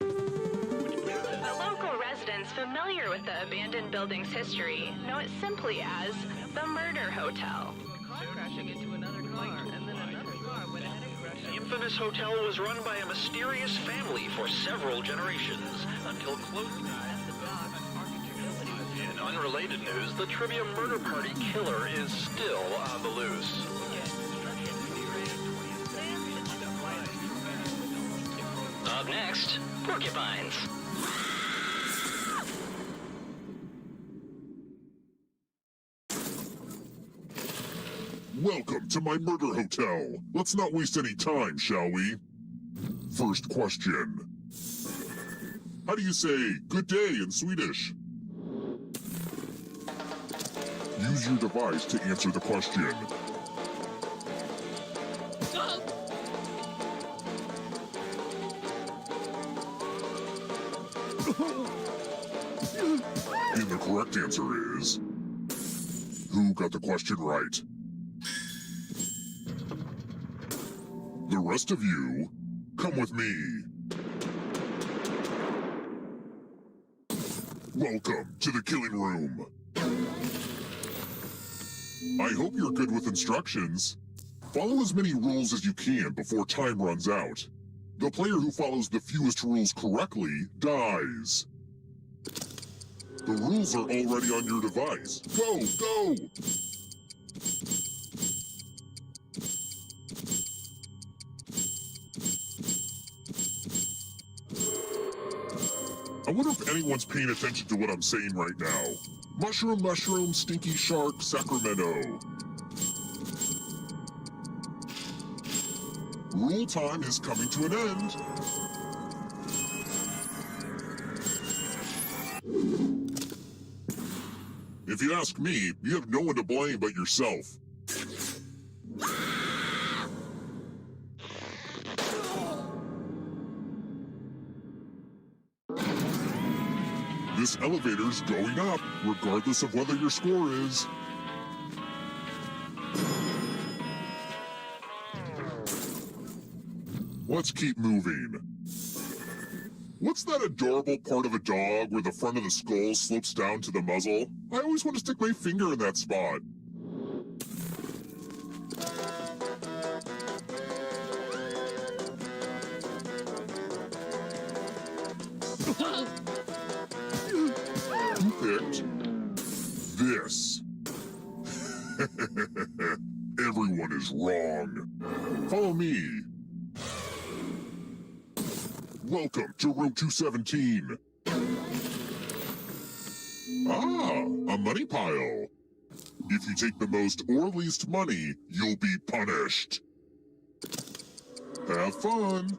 The local residents familiar with the abandoned building's history know it simply as the Murder Hotel. The infamous hotel was run by a mysterious family for several generations until close. In unrelated news, the trivia murder party killer is still on the loose. Up next, porcupines. Welcome to my murder hotel. Let's not waste any time, shall we? First question. How do you say good day in Swedish? Use your device to answer the question. And the correct answer is... Who got the question right? The rest of you, come with me. Welcome to the killing room. I hope you're good with instructions. Follow as many rules as you can before time runs out. The player who follows the fewest rules correctly dies. The rules are already on your device. Go, go! I wonder if anyone's paying attention to what I'm saying right now. Mushroom, mushroom, stinky shark, Sacramento. Rule time is coming to an end. If you ask me, you have no one to blame but yourself. This elevator's going up, regardless of whether your score is. Let's keep moving. What's that adorable part of a dog where the front of the skull slopes down to the muzzle? I always want to stick my finger in that spot. Who picked this? Everyone is wrong. Follow me. Welcome to room 217. Ah, a money pile. If you take the most or least money, you'll be punished. Have fun.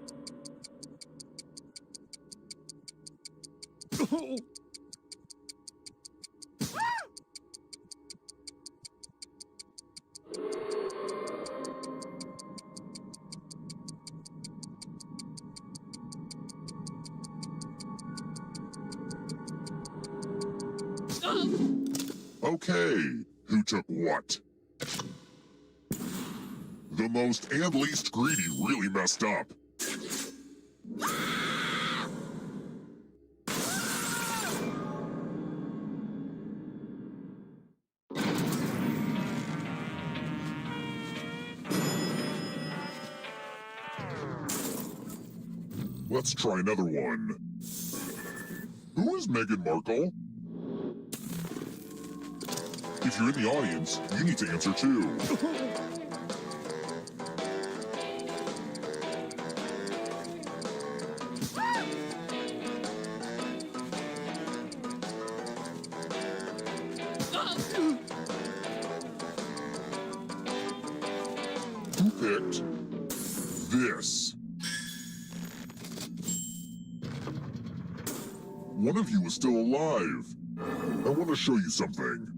Okay, who took what? The most and least greedy really messed up. Let's try another one. Who is Meghan Markle? If you're in the audience, you need to answer too. Who picked this? One of you is still alive. I want to show you something.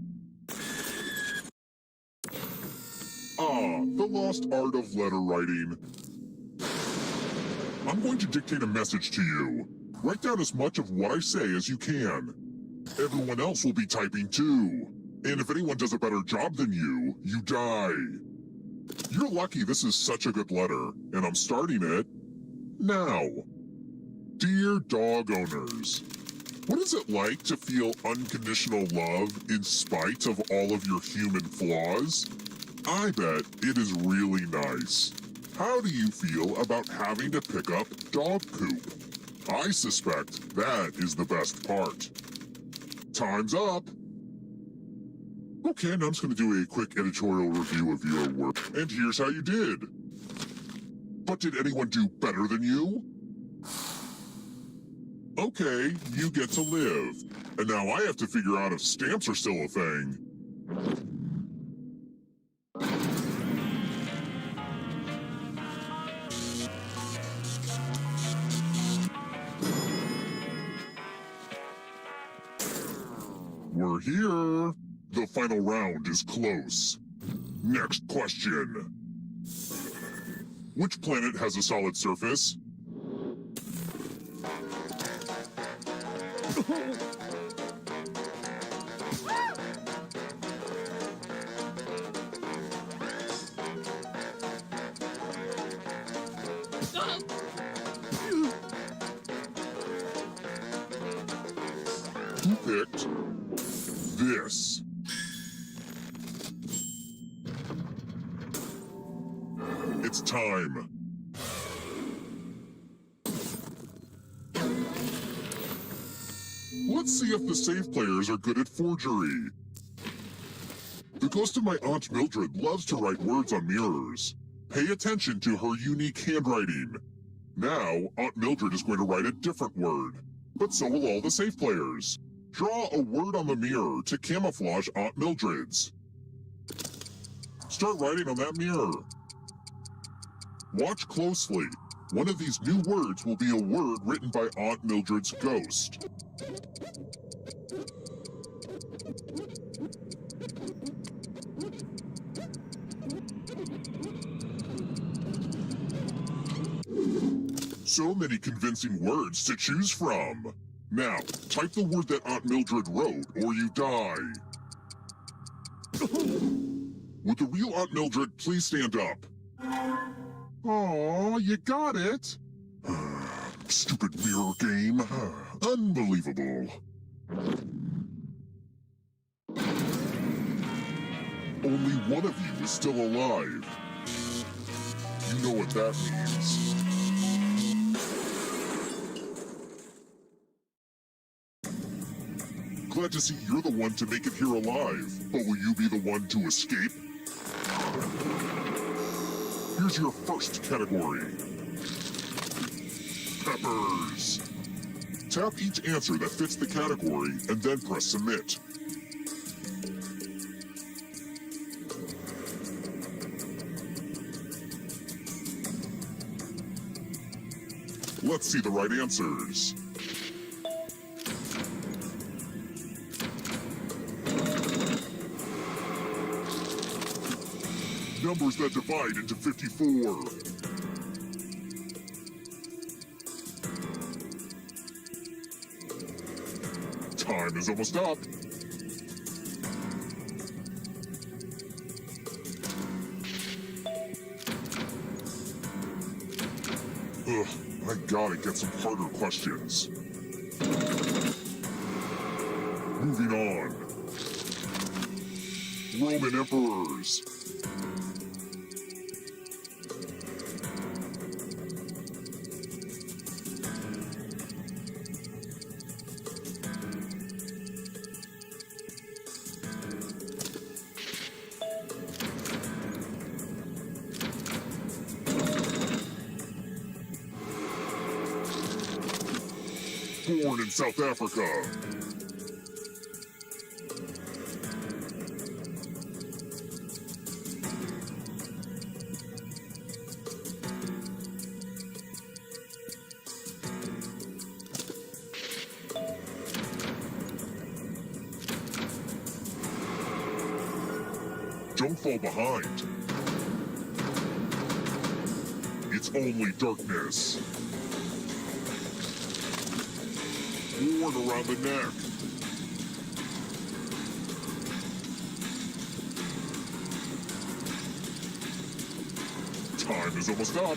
The lost art of letter writing. I'm going to dictate a message to you. Write down as much of what I say as you can. Everyone else will be typing too. And if anyone does a better job than you, you die. You're lucky this is such a good letter, and I'm starting it now. Dear dog owners, what is it like to feel unconditional love in spite of all of your human flaws? I bet it is really nice. How do you feel about having to pick up dog poop? I suspect that is the best part. Time's up. Okay, now I'm just going to do a quick editorial review of your work, and here's how you did. But did anyone do better than you? Okay, you get to live. And now I have to figure out if stamps are still a thing. We're here. The final round is close. Next question. Which planet has a solid surface? Who picked this? It's time. Let's see if the safe players are good at forgery. The ghost of my Aunt Mildred loves to write words on mirrors. Pay attention to her unique handwriting. Now, Aunt Mildred is going to write a different word, but so will all the safe players. Draw a word on the mirror to camouflage Aunt Mildred's. Start writing on that mirror. Watch closely. One of these new words will be a word written by Aunt Mildred's ghost. So many convincing words to choose from. Now, type the word that Aunt Mildred wrote, or you die. Would the real Aunt Mildred please stand up? Aw, you got it. Stupid mirror game. Unbelievable. Only one of you is still alive. You know what that means. Glad to see you're the one to make it here alive, but will you be the one to escape? Here's your first category. Peppers. Tap each answer that fits the category and then press submit. Let's see the right answers. Numbers that divide into 54. Time is almost up. Ugh, I gotta get some harder questions. Moving on. Roman emperors. Born in South Africa. Don't fall behind. It's only darkness. Worn around the neck. Time is almost up.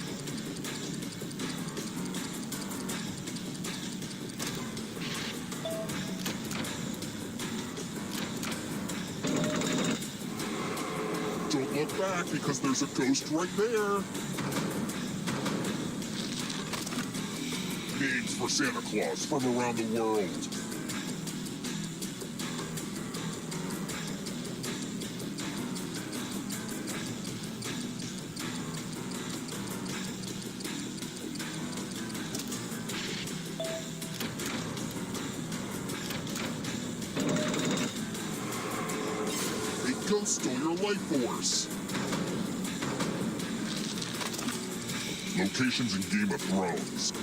Don't look back because there's a ghost right there. Names for Santa Claus from around the world. A ghost stole your life force. Locations in Game of Thrones.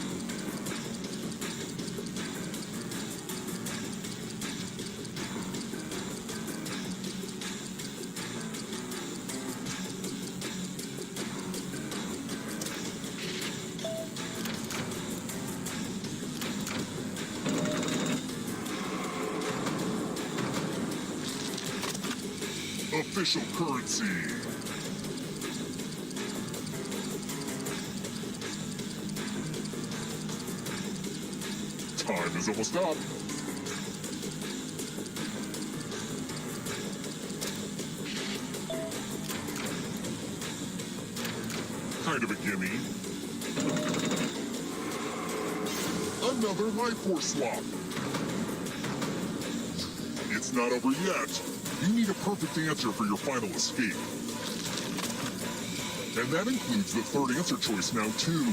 Official currency. Time is almost up. Kind of a gimme. Another life force swap. It's not over yet. You need a perfect answer for your final escape. And that includes the third answer choice now, too.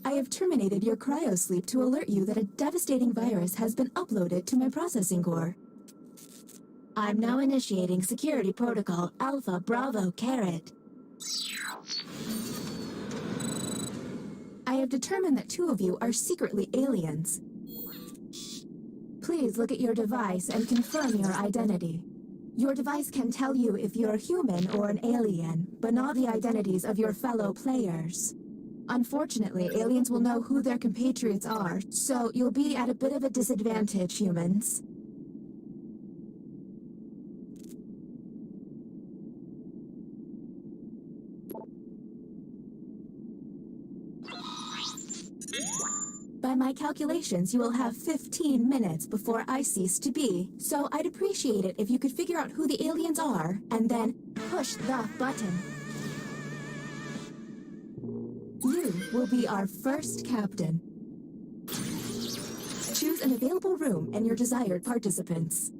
I have terminated your cryosleep to alert you that a devastating virus has been uploaded to my processing core. I'm now initiating security protocol Alpha Bravo Caret. I have determined that 2 of you are secretly aliens. Please look at your device and confirm your identity. Your device can tell you if you're human or an alien, but not the identities of your fellow players. Unfortunately, aliens will know who their compatriots are, so you'll be at a bit of a disadvantage, humans. By my calculations, you will have 15 minutes before I cease to be, so I'd appreciate it if you could figure out who the aliens are, and then push the button. You will be our first captain. Choose an available room and your desired participants.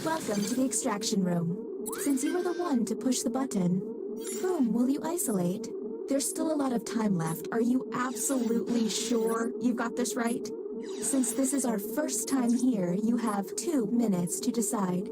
Welcome to the extraction room. Since you were the one to push the button, whom will you isolate? There's still a lot of time left. Are you absolutely sure you've got this right? Since this is our first time here, you have 2 minutes to decide.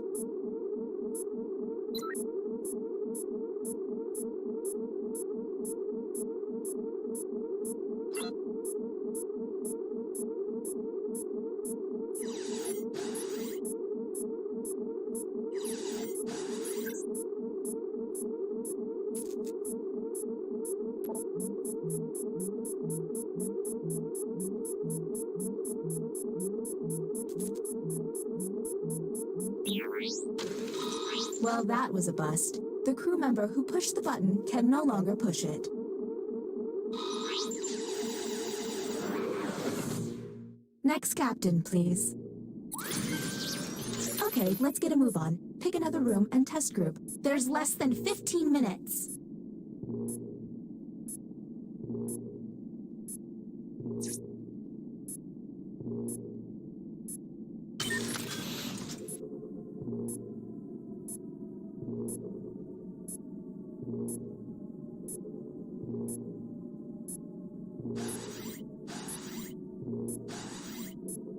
Well, that was a bust. The crew member who pushed the button can no longer push it. Next captain, please. Okay, let's get a move on. Pick another room and test group. There's less than 15 minutes.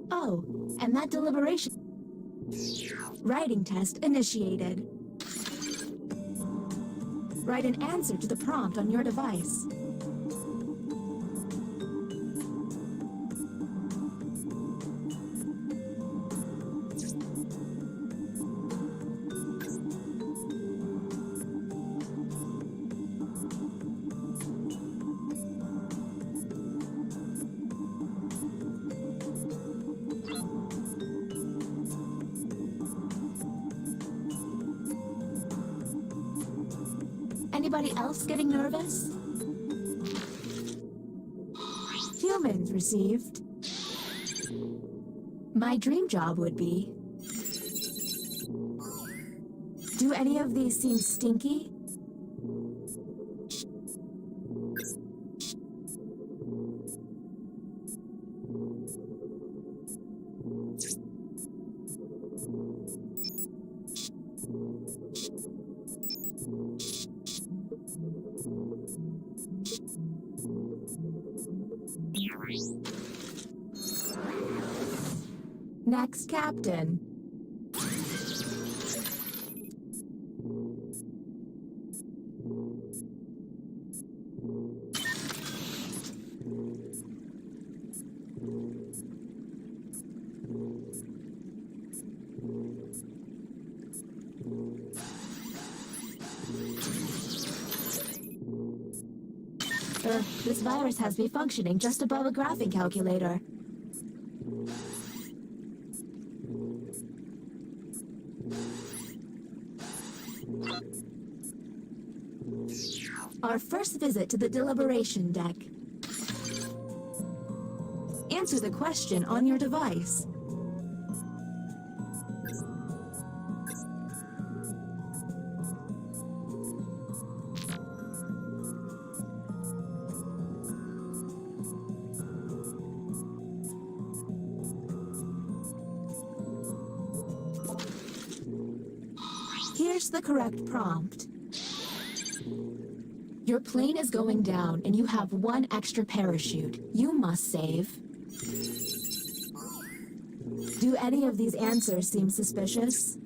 Oh, and that deliberation... Writing test initiated. Write an answer to the prompt on your device. Anybody else getting nervous? Humans received. My dream job would be... Do any of these seem stinky? Next captain. This virus has me functioning just above a graphing calculator. Our first visit to the deliberation deck. Answer the question on your device. Here's the correct prompt. Your plane is going down and you have one extra parachute. You must save. Do any of these answers seem suspicious?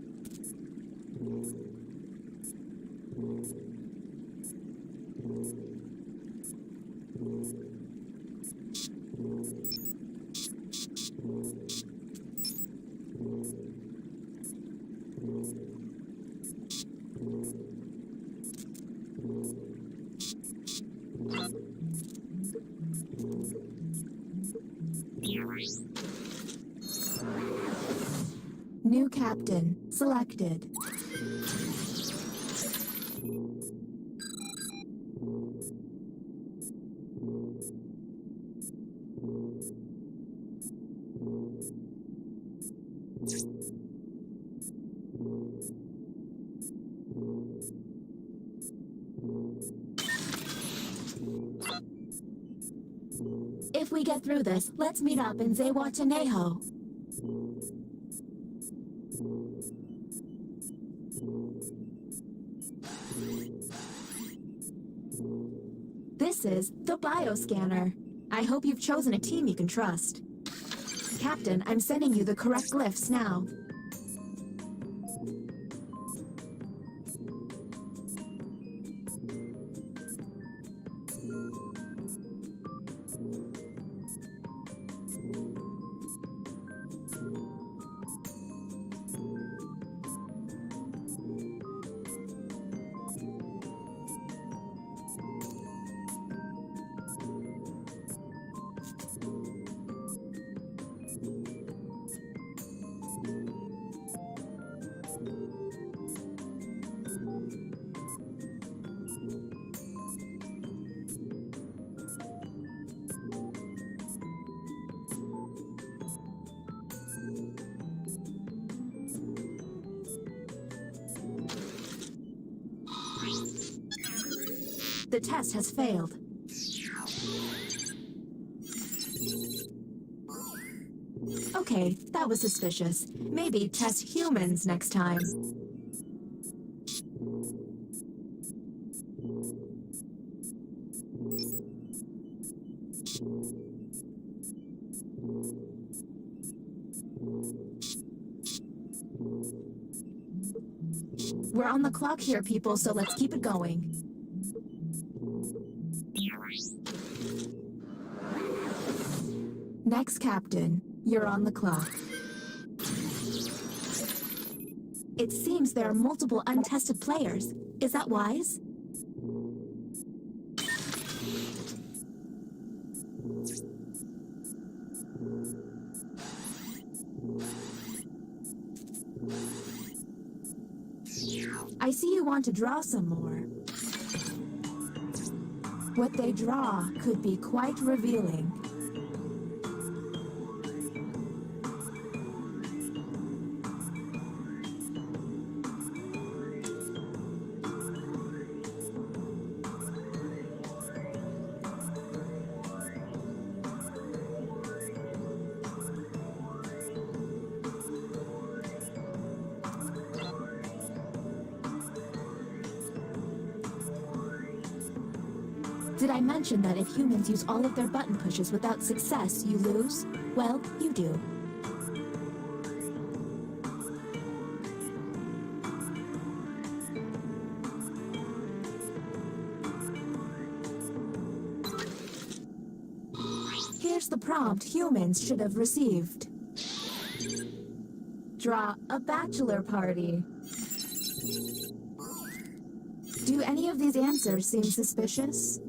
New captain selected. If we get through this, let's meet up in Zihuatanejo. This is the bioscanner. I hope you've chosen a team you can trust. Captain, I'm sending you the correct glyphs now. The test has failed. Okay, that was suspicious. Maybe test humans next time. We're on the clock here, people, so let's keep it going. Next captain, you're on the clock. It seems there are multiple untested players. Is that wise? I see you want to draw some more. What they draw could be quite revealing. Did I mention that if humans use all of their button pushes without success, you lose? Well, you do. Here's the prompt humans should have received. Draw a bachelor party. Do any of these answers seem suspicious?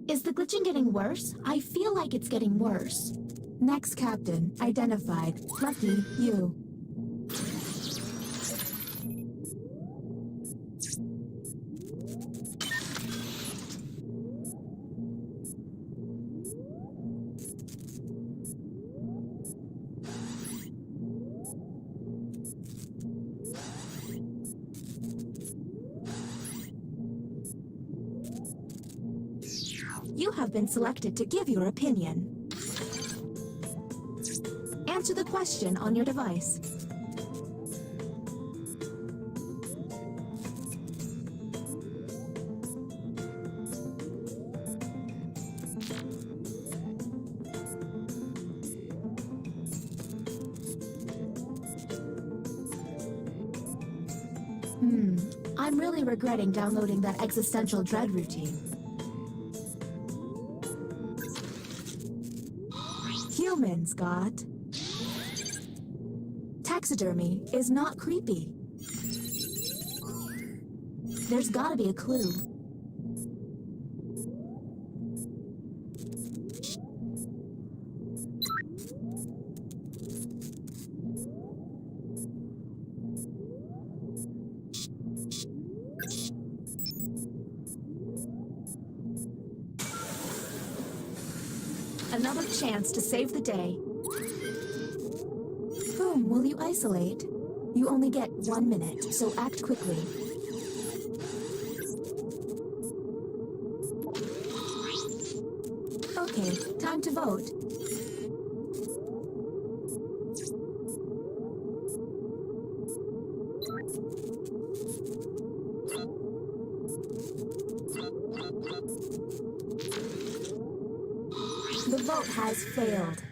Is the glitching getting worse? I feel like it's getting worse. Next captain, identified. Lucky you. You have been selected to give your opinion. Answer the question on your device. I'm really regretting downloading that existential dread routine. Humans, got. Taxidermy is not creepy. There's gotta be a clue. Another chance to save the day. Whom will you isolate? You only get 1 minute, so act quickly. Okay, time to vote. The vote has failed.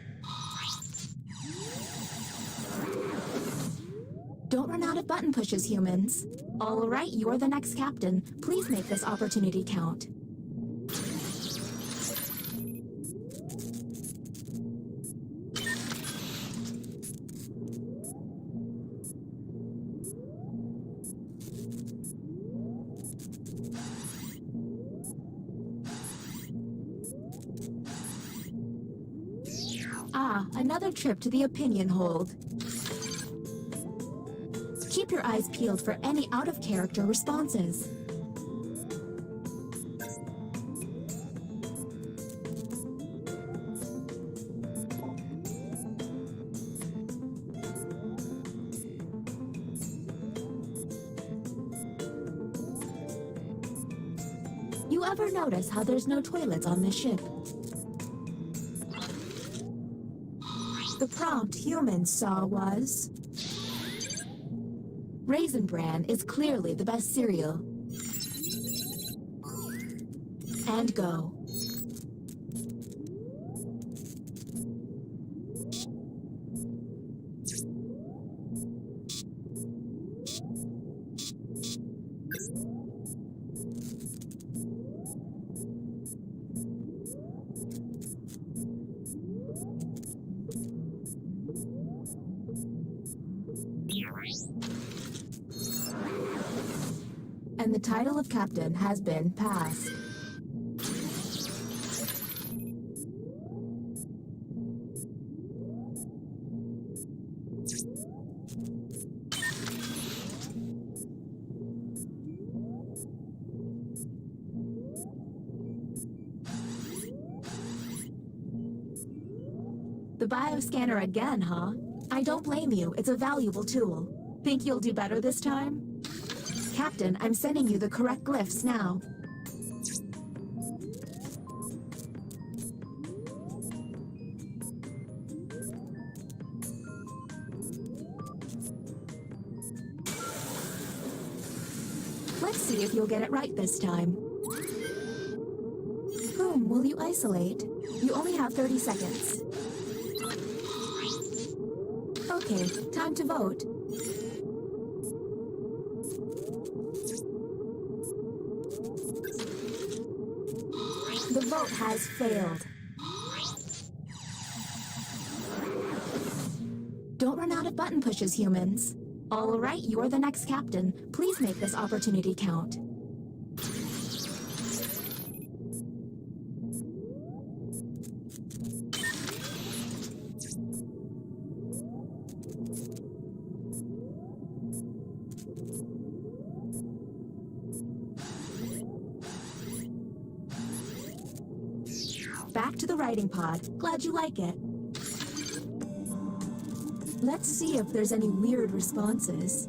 Don't run out of button pushes, humans. All right, you're the next captain. Please make this opportunity count. Ah, another trip to the opinion hold. Keep your eyes peeled for any out-of-character responses. You ever notice how there's no toilets on this ship? The prompt humans saw was... Raisin Bran is clearly the best cereal. And go. And the title of captain has been passed. The bioscanner again, huh? I don't blame you. It's a valuable tool. Think you'll do better this time? Captain, I'm sending you the correct glyphs now. Let's see if you'll get it right this time. Whom will you isolate? You only have 30 seconds. Okay, time to vote. The vote has failed. Don't run out of button pushes, humans. All right, you're the next captain. Please make this opportunity count. Back to the writing pod. Glad you like it. Let's see if there's any weird responses.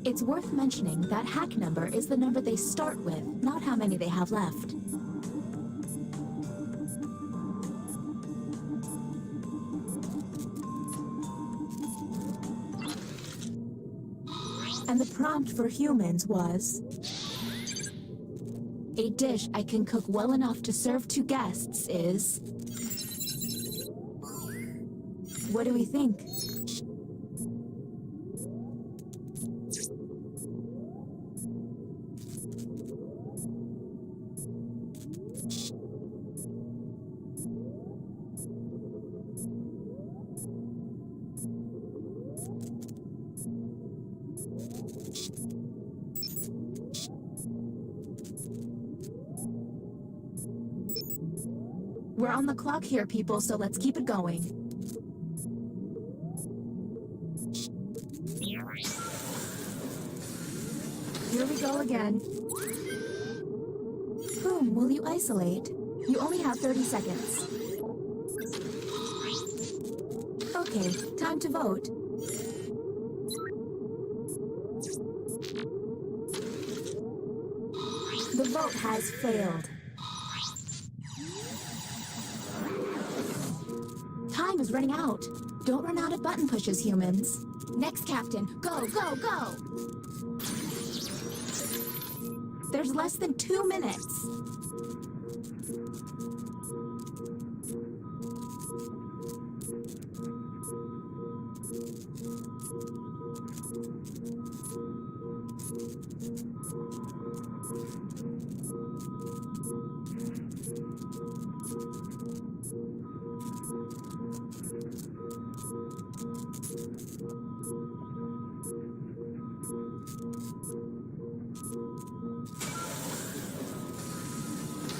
It's worth mentioning that hack number is the number they start with, not how many they have left. And the prompt for humans was... a dish I can cook well enough to serve 2 guests is... What do we think? We're on the clock here, people, so let's keep it going. Here we go again. Whom will you isolate? You only have 30 seconds. Okay, time to vote. The vote has failed. Time is running out. Don't run out of button pushes, humans. Next captain, go, go, go! There's less than 2 minutes.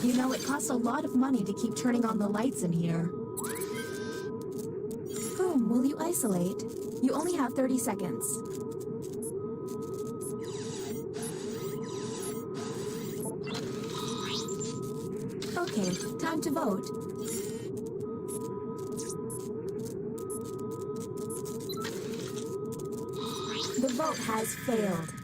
You know, it costs a lot of money to keep turning on the lights in here. Whom will you isolate? You only have 30 seconds. Okay, time to vote. The vote has failed.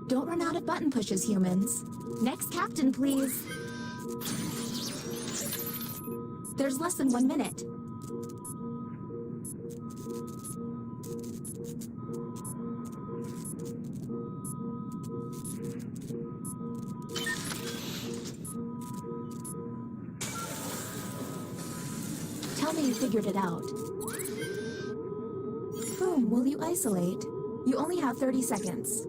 Don't run out of button pushes, humans. Next captain, please. There's less than 1 minute. Tell me you figured it out. Whom will you isolate? You only have 30 seconds.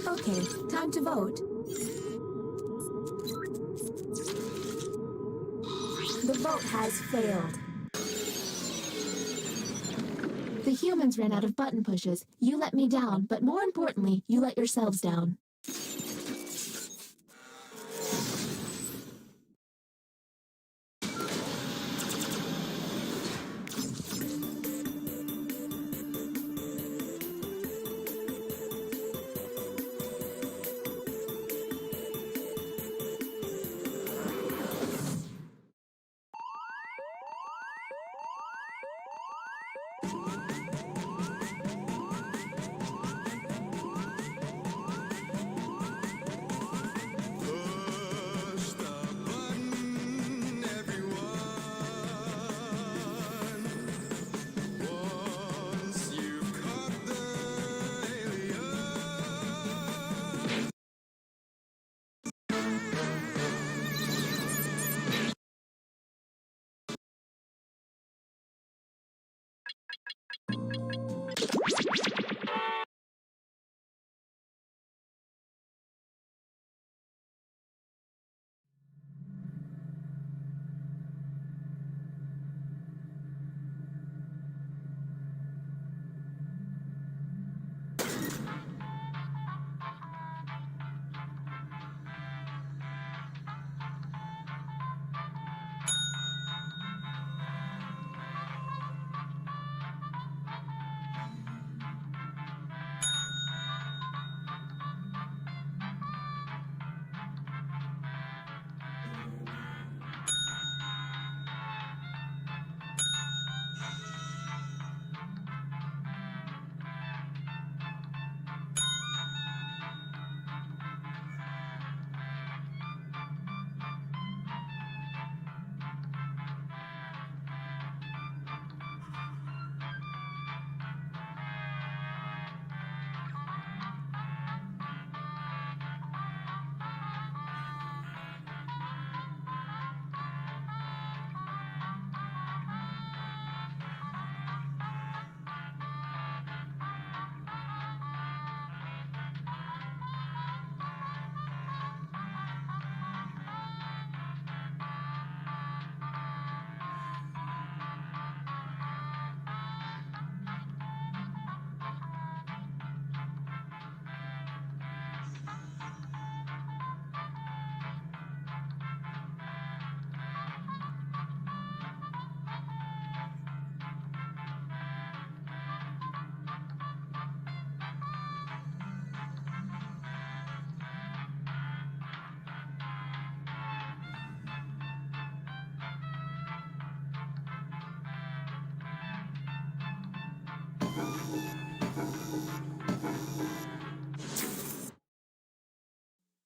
Okay, time to vote. The vote has failed. The humans ran out of button pushes. You let me down, but more importantly, you let yourselves down.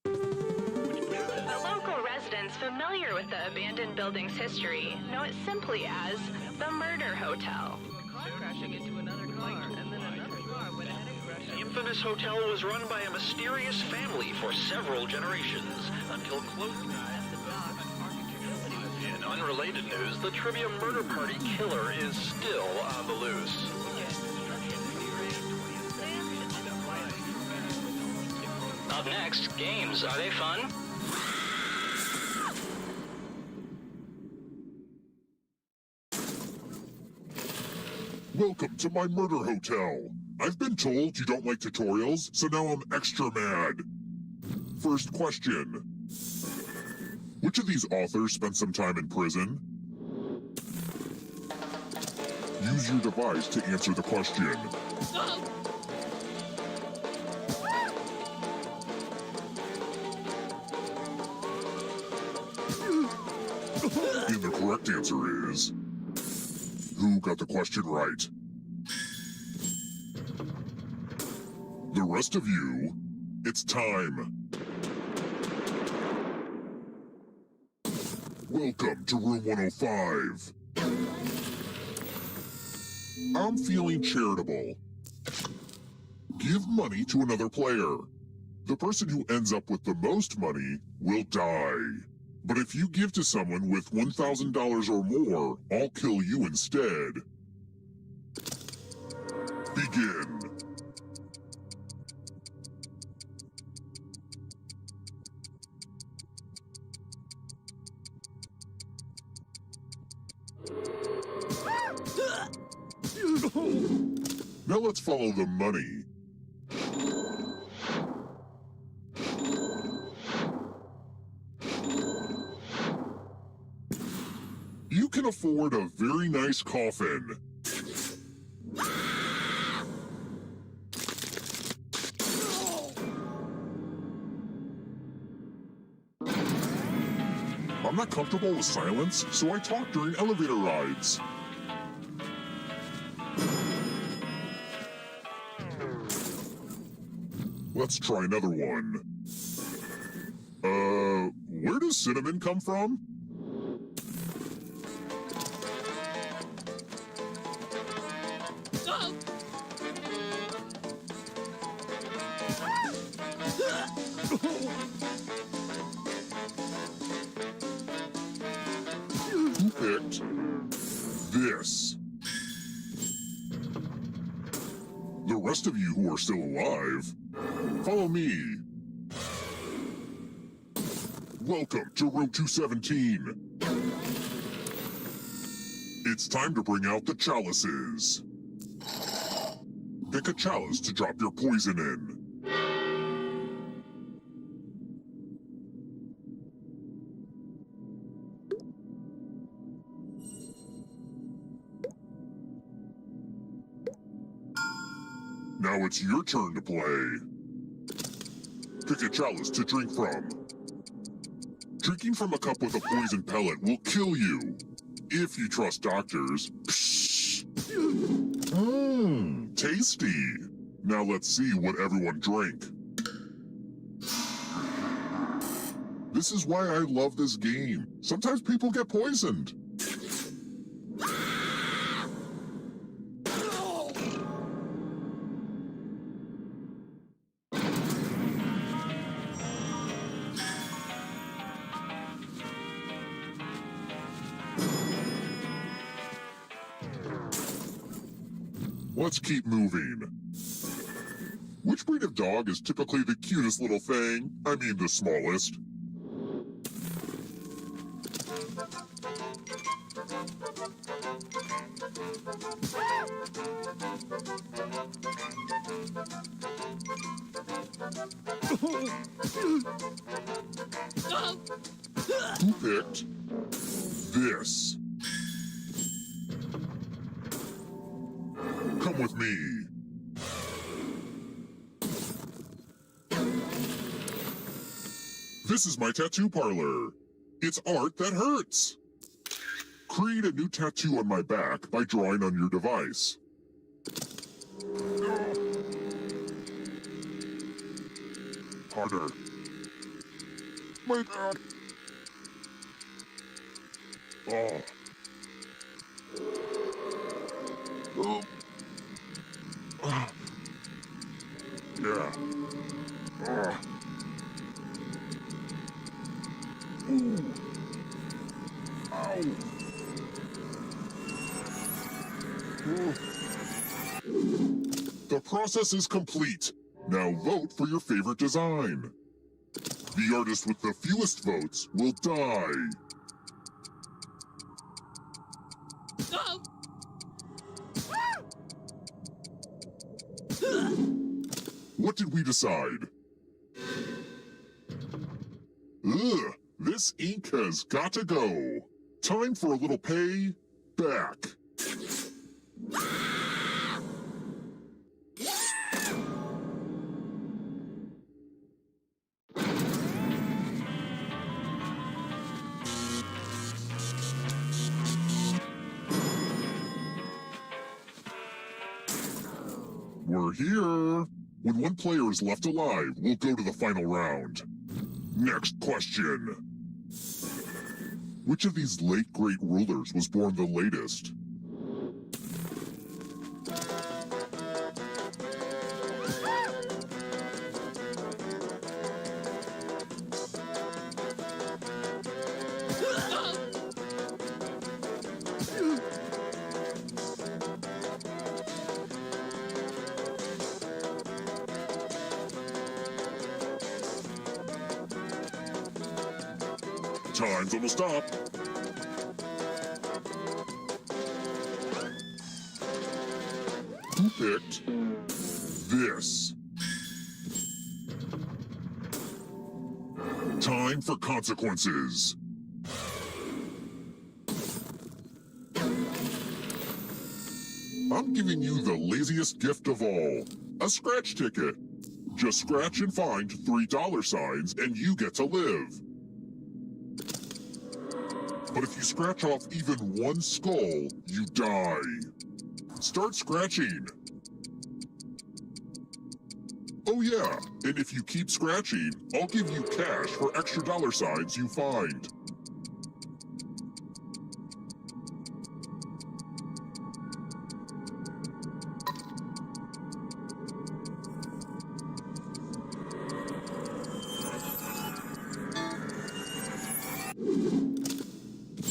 The local residents familiar with the abandoned building's history know it simply as the Murder Hotel. The infamous hotel was run by a mysterious family for several generations until close. In unrelated news, the trivia murder party killer is still on the loose. Up next, games. Are they fun? Welcome to my murder hotel. I've been told you don't like tutorials, so now I'm extra mad. First question. Which of these authors spent some time in prison? Use your device to answer the question. And the correct answer is... Who got the question right? The rest of you, it's time. Welcome to room 105. I'm feeling charitable. Give money to another player. The person who ends up with the most money will die. But if you give to someone with $1,000 or more, I'll kill you instead. Begin. Now let's follow the money. You can afford a very nice coffin. I'm not comfortable with silence, so I talk during elevator rides. Let's try another one. Where does cinnamon come from? Who picked this? The rest of you who are still alive, follow me. Welcome to room 217. It's time to bring out the chalices. Pick a chalice to drop your poison in. Now it's your turn to play. Pick a chalice to drink from. Drinking from a cup with a poison pellet will kill you. If you trust doctors. Mmm, tasty. Now let's see what everyone drank. This is why I love this game. Sometimes people get poisoned. Let's keep moving. Which breed of dog is typically the cutest little thing? I mean the smallest. Who picked this? Come with me. This is my tattoo parlor. It's art that hurts. Create a new tattoo on my back by drawing on your device. Harder. My God. Oh. Oh. Ah. Yeah. Ah. Ooh. Ow. Ooh. The process is complete. Now vote for your favorite design. The artist with the fewest votes will die. What did we decide? Ugh, this ink has got to go. Time for a little pay back. We're here. When one player is left alive, we'll go to the final round. Next question. Which of these late great rulers was born the latest? Time's almost up. Who picked this? Time for consequences. I'm giving you the laziest gift of all, a scratch ticket. Just scratch and find $3 and you get to live. But if you scratch off even one skull, you die. Start scratching. Oh yeah, and if you keep scratching, I'll give you cash for extra $signs you find.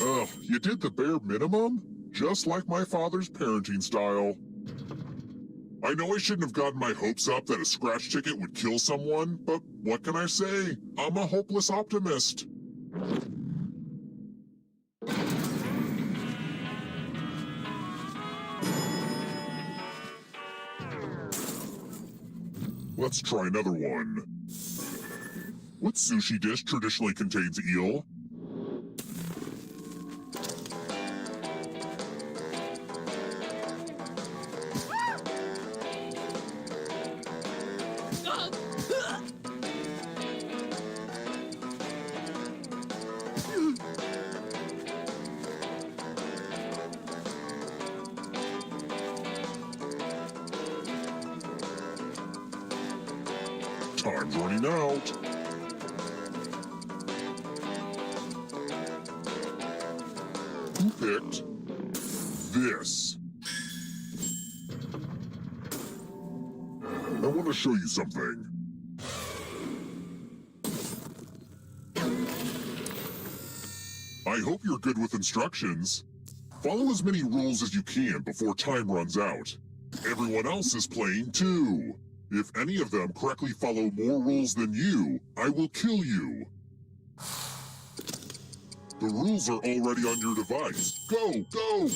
Ugh, you did the bare minimum? Just like my father's parenting style. I know I shouldn't have gotten my hopes up that a scratch ticket would kill someone, but what can I say? I'm a hopeless optimist. Let's try another one. What sushi dish traditionally contains eel? Time's running out. Who picked this? I want to show you something. I hope you're good with instructions. Follow as many rules as you can before time runs out. Everyone else is playing too. If any of them correctly follow more rules than you, I will kill you. The rules are already on your device. Go, go!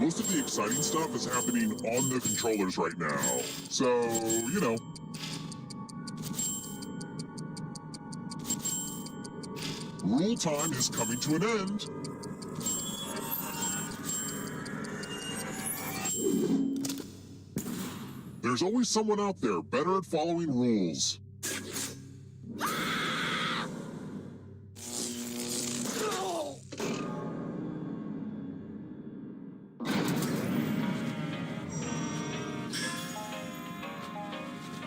Most of the exciting stuff is happening on the controllers right now. So, you know. Rule time is coming to an end. There's always someone out there better at following rules.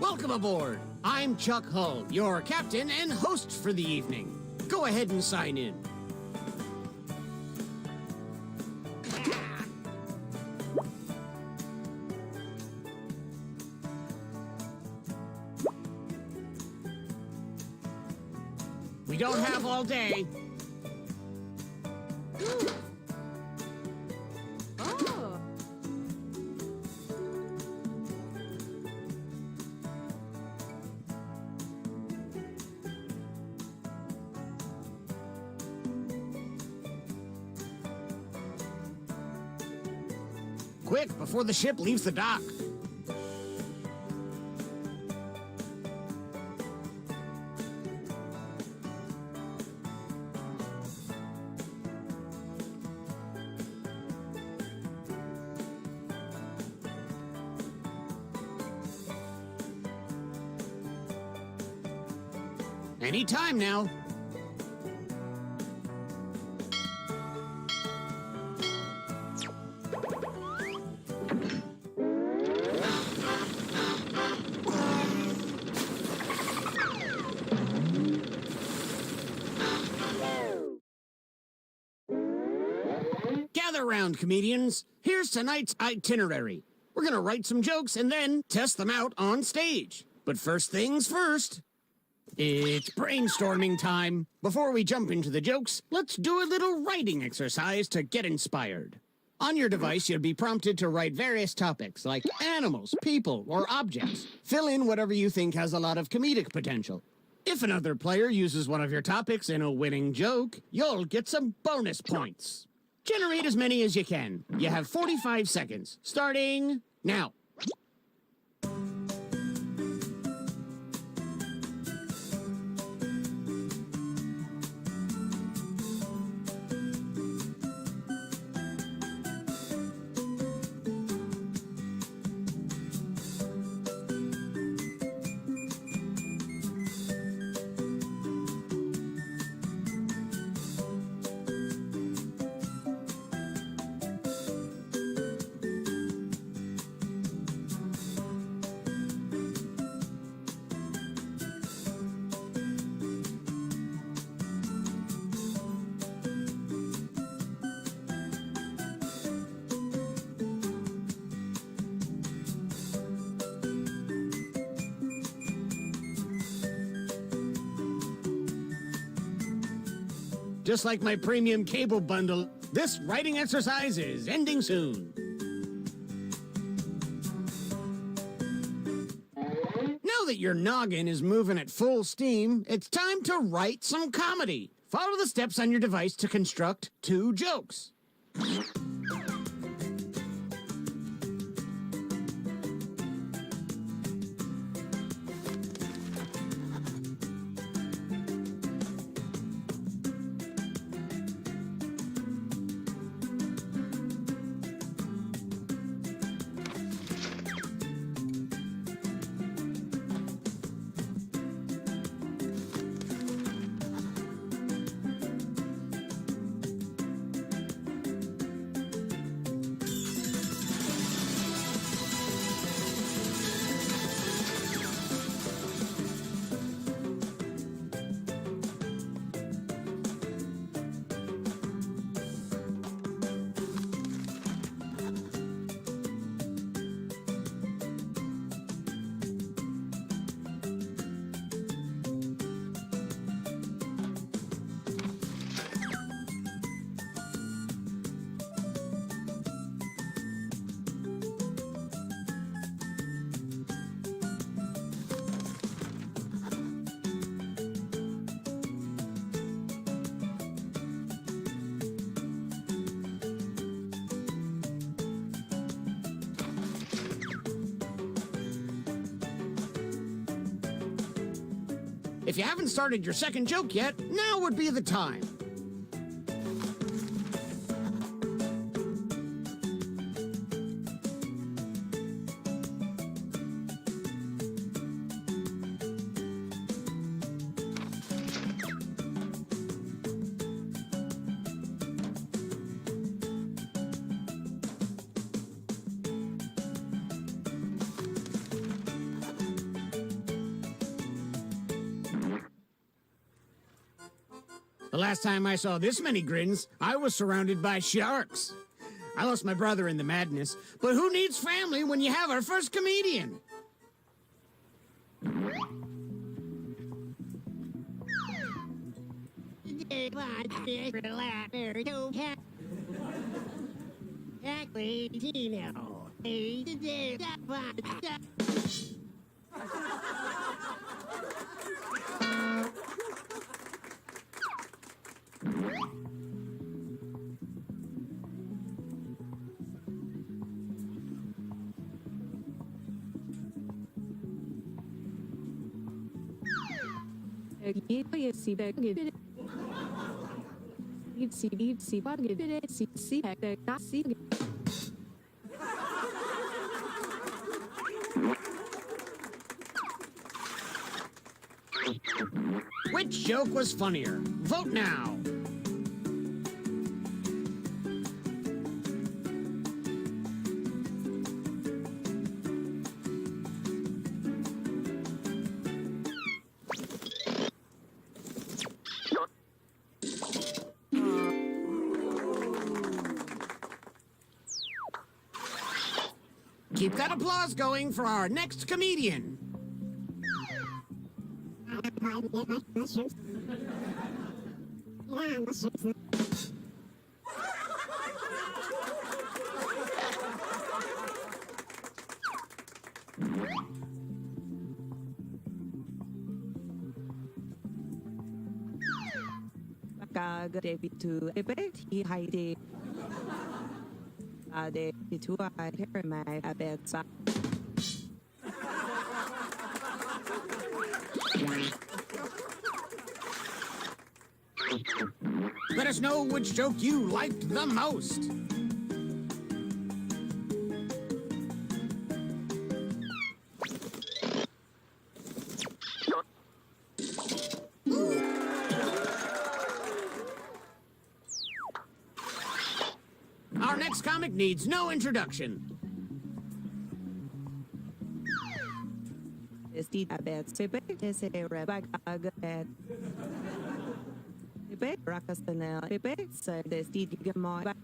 Welcome aboard. I'm Chuck Hull, your captain and host for the evening. Go ahead and sign in. We don't have all day. Oh. Quick, before the ship leaves the dock. Any time now. Gather round, comedians. Here's tonight's itinerary. We're gonna write some jokes and then test them out on stage. But first things first. It's brainstorming time. Before we jump into the jokes, let's do a little writing exercise to get inspired. On your device, you'll be prompted to write various topics like animals, people, or objects. Fill in whatever you think has a lot of comedic potential. If another player uses one of your topics in a winning joke, you'll get some bonus points. Generate as many as you can. You have 45 seconds, starting now. Just like my premium cable bundle, this writing exercise is ending soon. Now that your noggin is moving at full steam, it's time to write some comedy. Follow the steps on your device to construct 2 jokes. If you haven't started your second joke yet, now would be the time. The last time I saw this many grins, I was surrounded by sharks. I lost my brother in the madness, but who needs family when you have our first comedian? Which joke was funnier? Vote now. Keep that applause going for our next comedian. David to Ebert, he hide the two I hear my bed. Let us know which joke you liked the most. Our next comic needs no introduction. Steve Abed, Sebek, Rebecca, Agabed. Sebek, Rakastanel, Sebek, so the Steve Gamoy.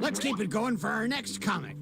Let's keep it going for our next comic.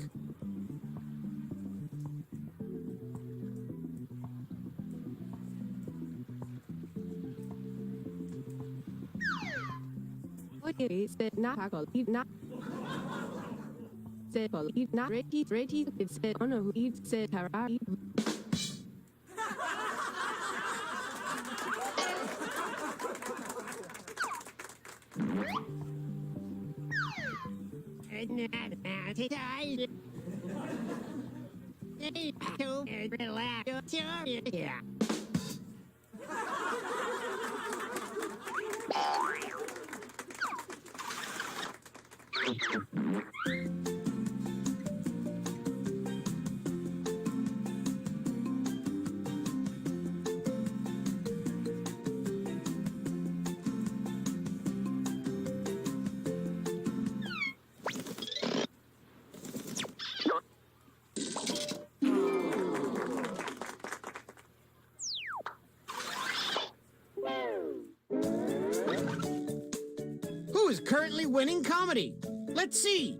Who is currently winning comedy? Let's see.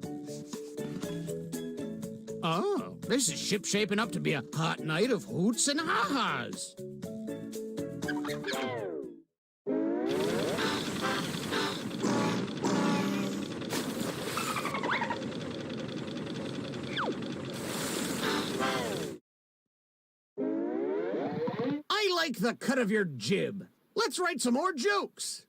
Oh, this is shaping up to be a hot night of hoots and ha-has. like the cut of your jib. Let's write some more jokes.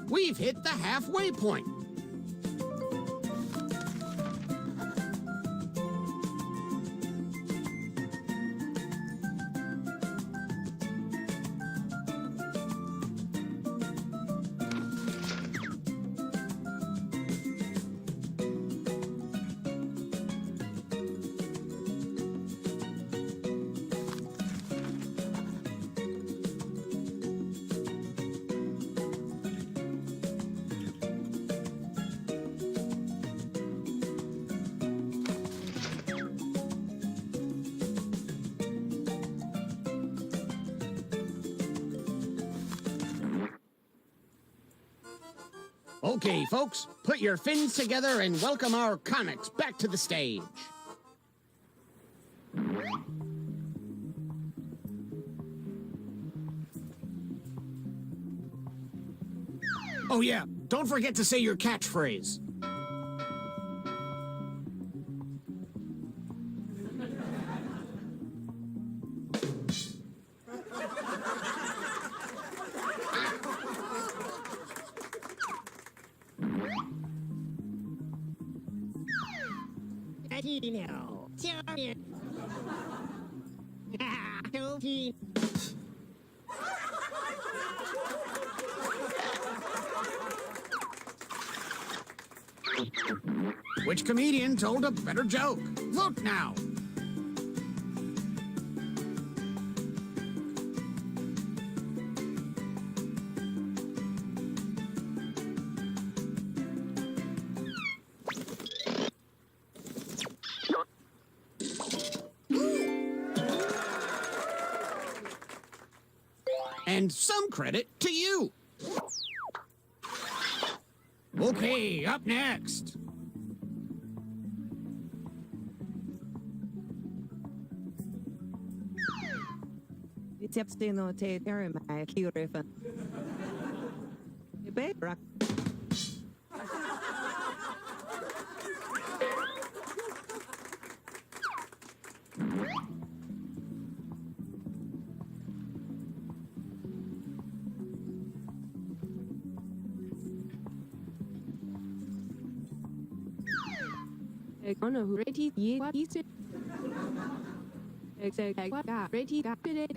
We've hit the halfway point. Okay, folks, put your fins together and welcome our comics back to the stage. Oh yeah, don't forget to say your catchphrase. Which comedian told a better joke? Vote now. And some credit to you. Okay, up next. Reception theater my curifan. Rock. Ono ready ye what is it? Exactly what ready got it.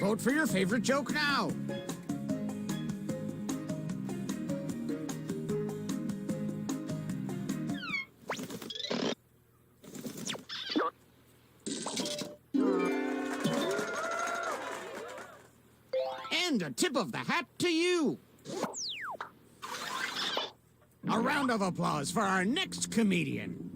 Vote for your favorite joke now. And a tip of the hat to you. A round of applause for our next comedian.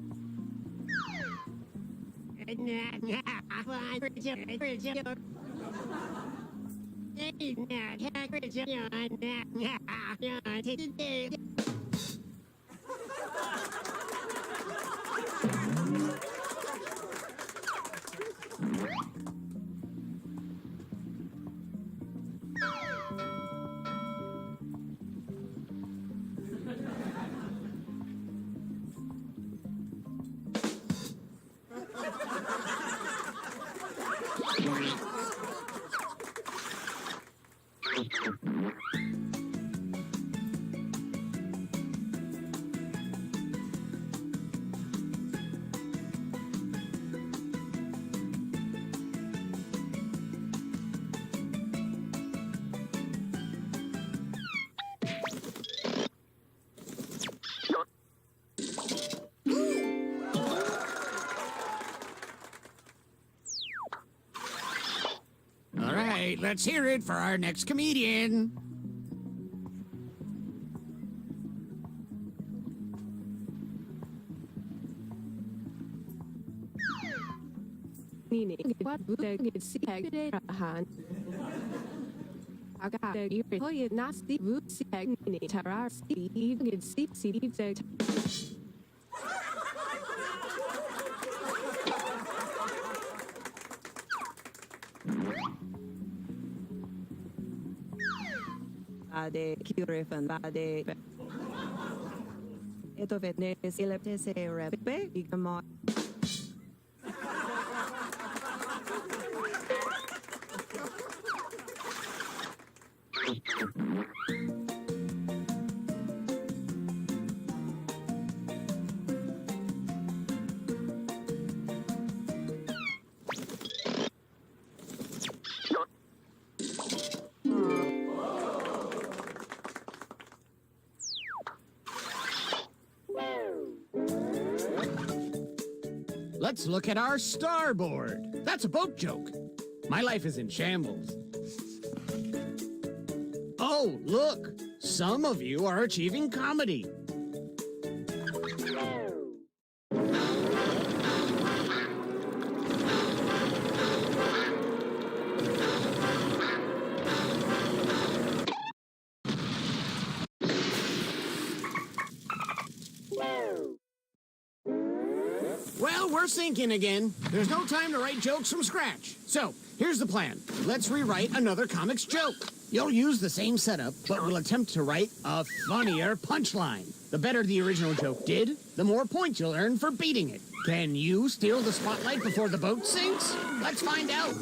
let's hear it for our next comedian. Nini what the si hagde han. Aga the ear toy nasty root si hagni tarar si even si the Bade curifan bade. Ito vetne silepte se repe igamo. Let's look at our starboard. That's a boat joke. My life is in shambles. Oh, look. Some of you are achieving comedy. Well, we're sinking again. There's no time to write jokes from scratch. So, here's the plan. Let's rewrite another comics joke. You'll use the same setup, but we'll attempt to write a funnier punchline. The better the original joke did, the more points you'll earn for beating it. Can you steal the spotlight before the boat sinks? Let's find out.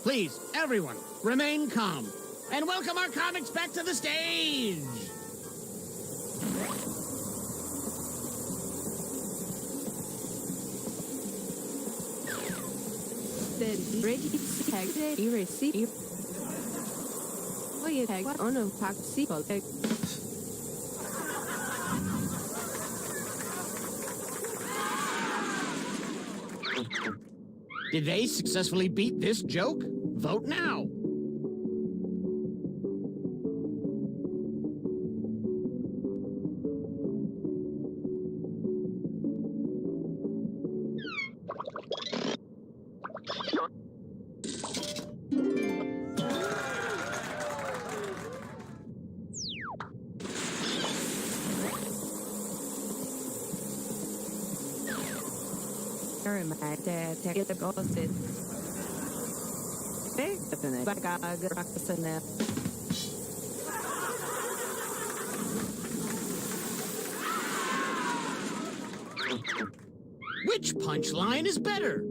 Please, everyone, remain calm. And welcome our comics back to the stage! the ready hagde you receive. Oh, you hag on a pack sequel. Did they successfully beat this joke? Vote now. Take the ghosted. Hey, back out good practice in there. Which punchline is better?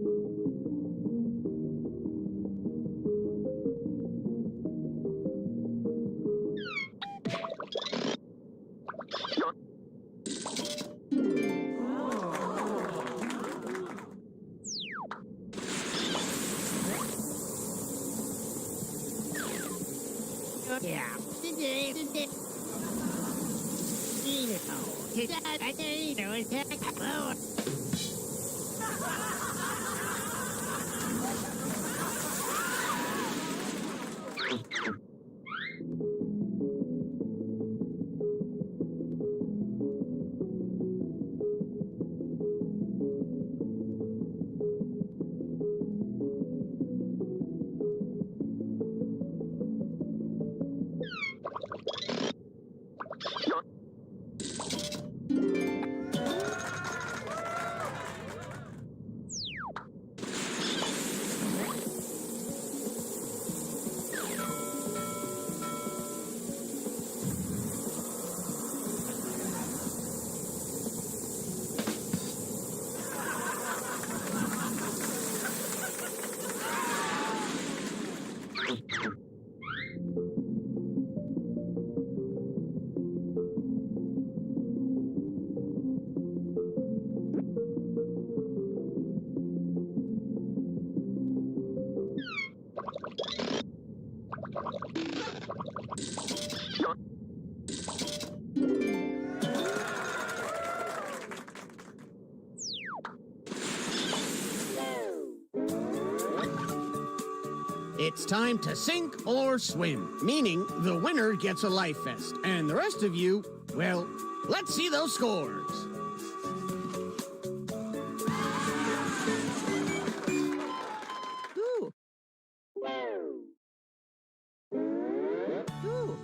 it's time to sink or swim, meaning the winner gets a life vest, and the rest of you, well, let's see those scores. Ooh. Ooh.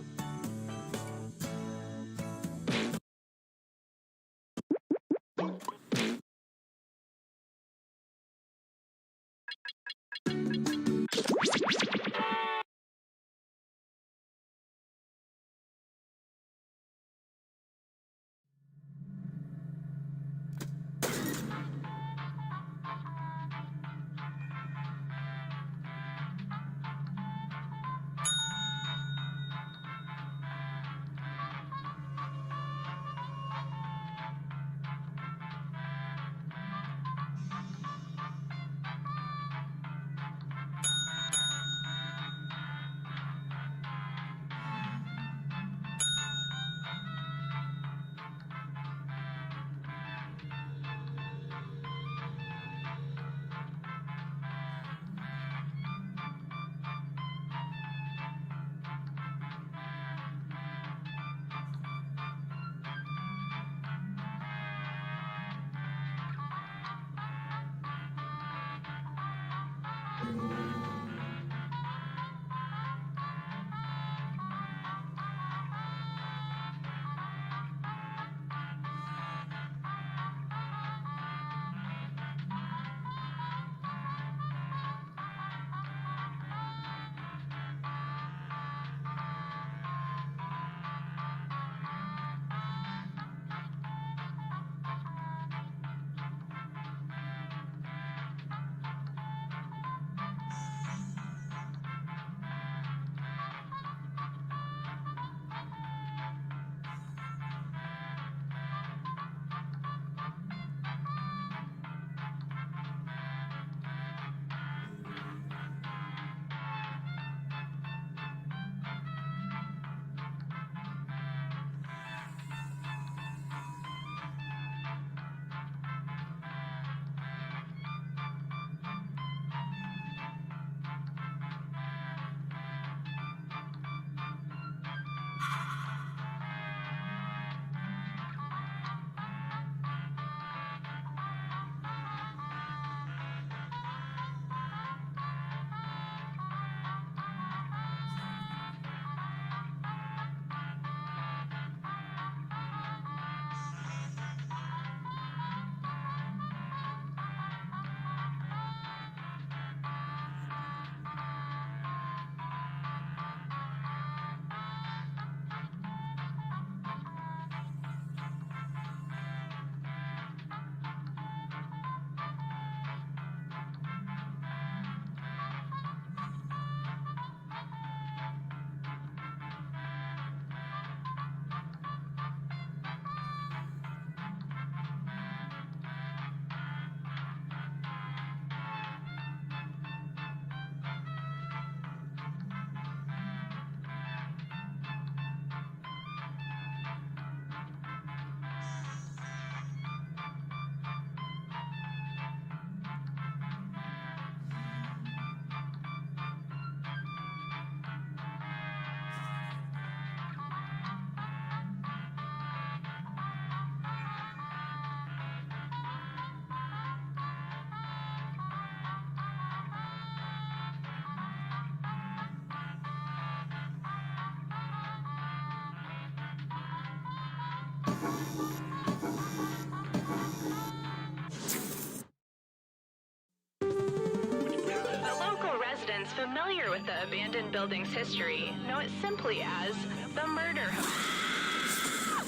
The local residents familiar with the abandoned building's history know it simply as the murder hotel.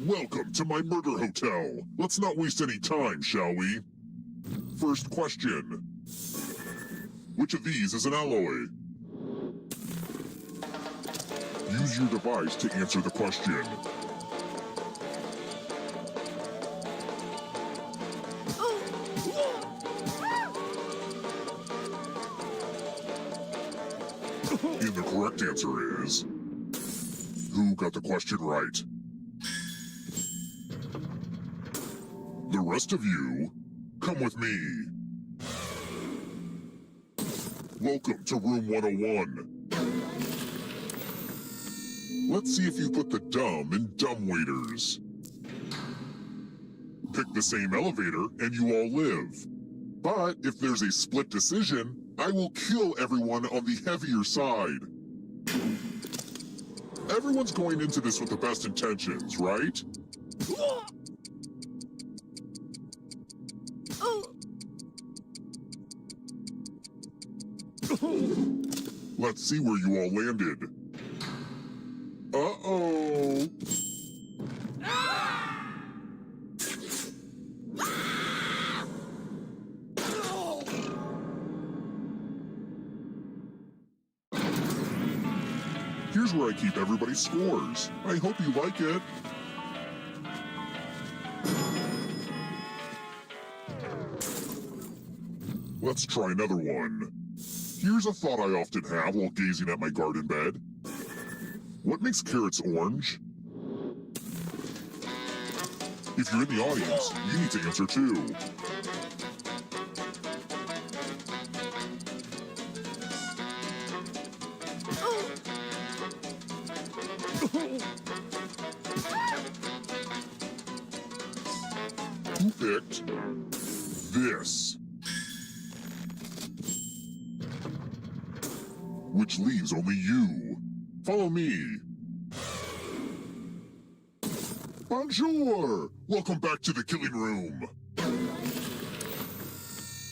Welcome to my murder hotel. Let's not waste any time, shall we? First question. Which of these is an alloy? Use your device to answer the question. And the correct answer is... Who got the question right? The rest of you, Come with me. Welcome to room 101. Let's see if you put the dumb in dumbwaiters. Pick the same elevator and you all live. But if there's a split decision, I will kill everyone on the heavier side. Everyone's going into this with the best intentions, right? Let's see where you all landed. Uh-oh. Here's where I keep everybody's scores. I hope you like it. Let's try another one. Here's a thought I often have while gazing at my garden bed. What makes carrots orange? If you're in the audience, you need to answer too. Who picked this? Which leaves only you. Follow me. Bonjour! Welcome back to the killing room.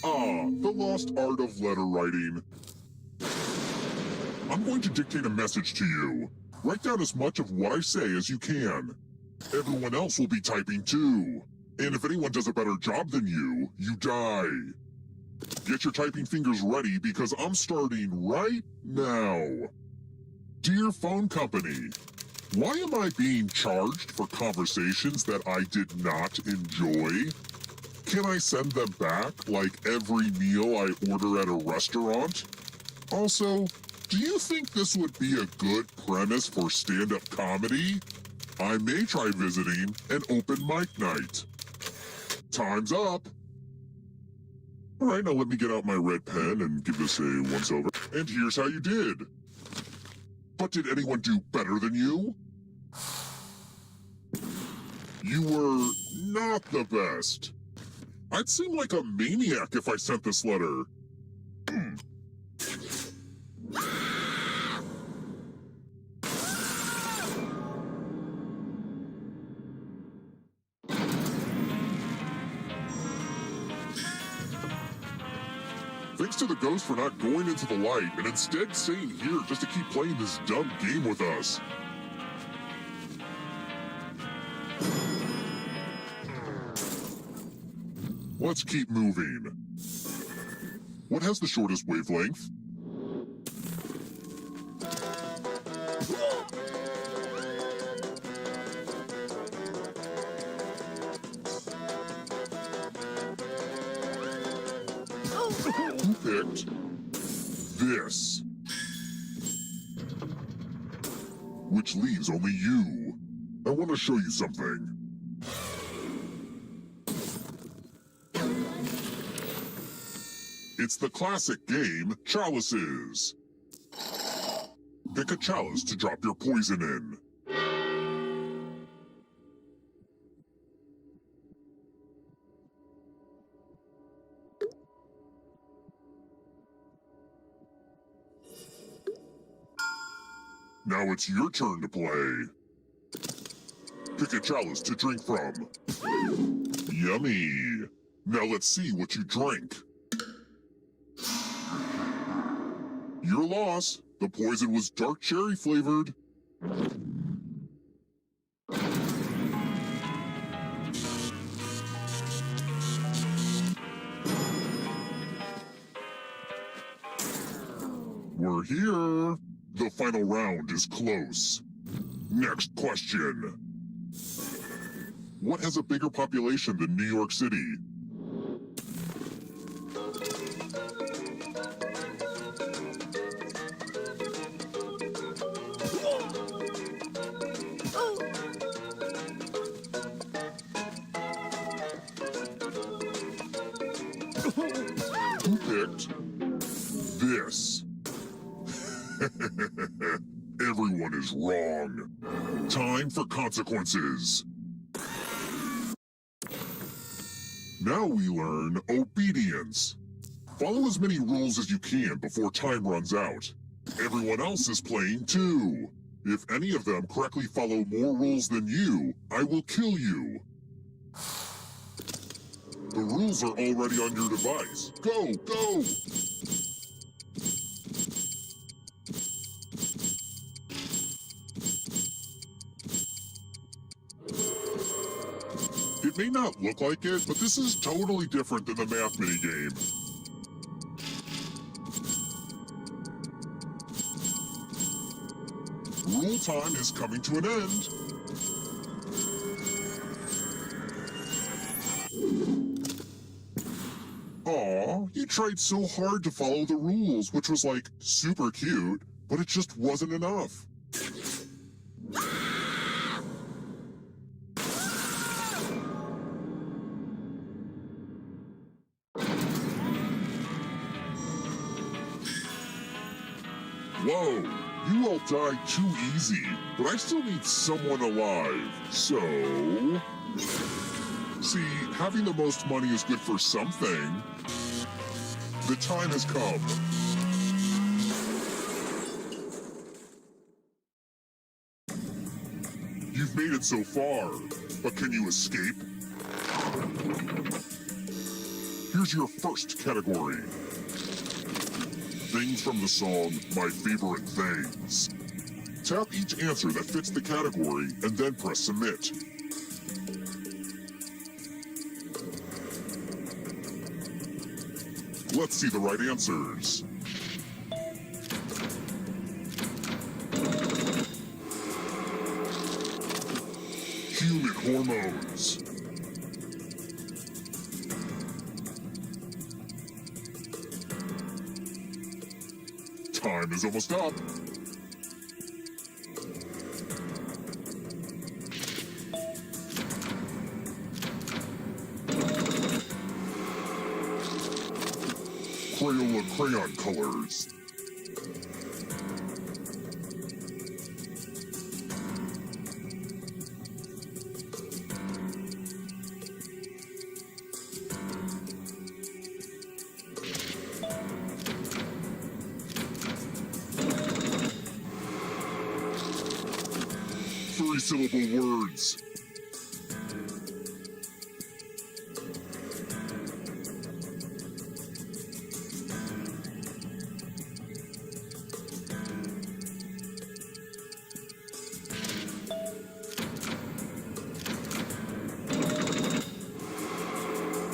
Ah, the lost art of letter writing. I'm going to dictate a message to you. Write down as much of what I say as you can. Everyone else will be typing too. And if anyone does a better job than you, you die. Get your typing fingers ready because I'm starting right now. Dear phone company, why am I being charged for conversations that I did not enjoy? Can I send them back like every meal I order at a restaurant? Also, do you think this would be a good premise for stand-up comedy? I may try visiting an open mic night. Time's up. All right, now let me get out my red pen and give this a once-over. And here's how you did. But did anyone do better than you? You were not the best. I'd seem like a maniac if I sent this letter. Thanks to the ghost for not going into the light and instead staying here just to keep playing this dumb game with us. Let's keep moving. What has the shortest wavelength? Who picked this? Which leaves only you. I want to show you something. It's the classic game, Chalices. Pick a chalice to drop your poison in. Now it's your turn to play. Pick a chalice to drink from. Yummy. Now let's see what you drink. Your loss. The poison was dark cherry flavored. We're here. The final round is close. Next question. What has a bigger population than New York City? correct. This. Everyone is wrong. Time for consequences. Now we learn obedience. Follow as many rules as you can before time runs out. Everyone else is playing too. If any of them correctly follow more rules than you, I will kill you. The rules are already on your device. Go, go! It may not look like it, but this is totally different than the math minigame. Rule time is coming to an end. Aw, you tried so hard to follow the rules, which was like super cute, but it just wasn't enough. Whoa, you all died too easy, but I still need someone alive, so... See, having the most money is good for something. The time has come. You've made it so far, but can you escape? Here's your first category. Things from the song, My Favorite Things. Tap each answer that fits the category and then press Submit. Let's see the right answers. Human hormones. Time is almost up. Crayola crayon colors. Three-syllable words.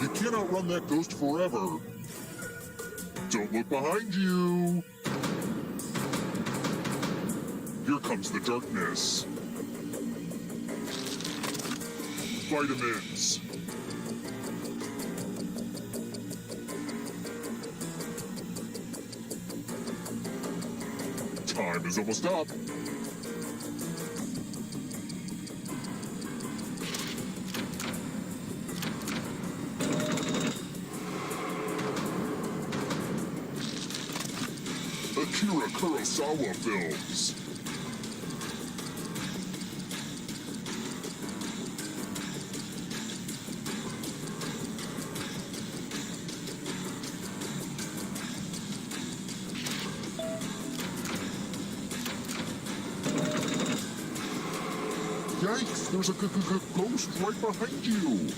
You can't outrun that ghost forever. Don't look behind you. Here comes the darkness. Vitamins. Time is almost up. Akira Kurosawa films. Yikes, there's a ghost right behind you.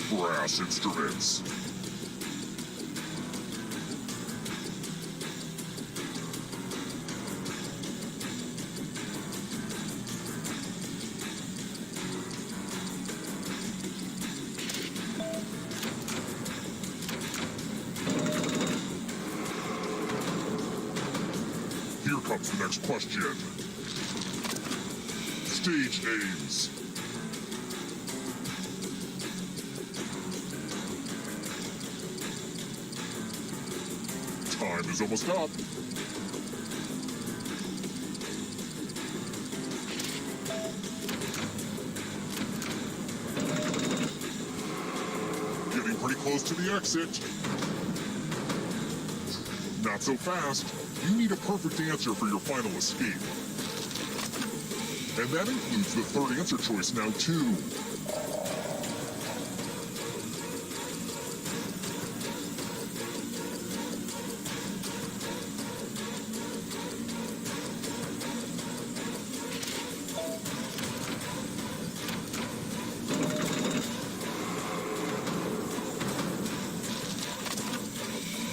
Brass instruments. Here comes the next question. Stage names. Time is almost up. Getting pretty close to the exit. Not so fast. You need a perfect answer for your final escape. And that includes the third answer choice now, too.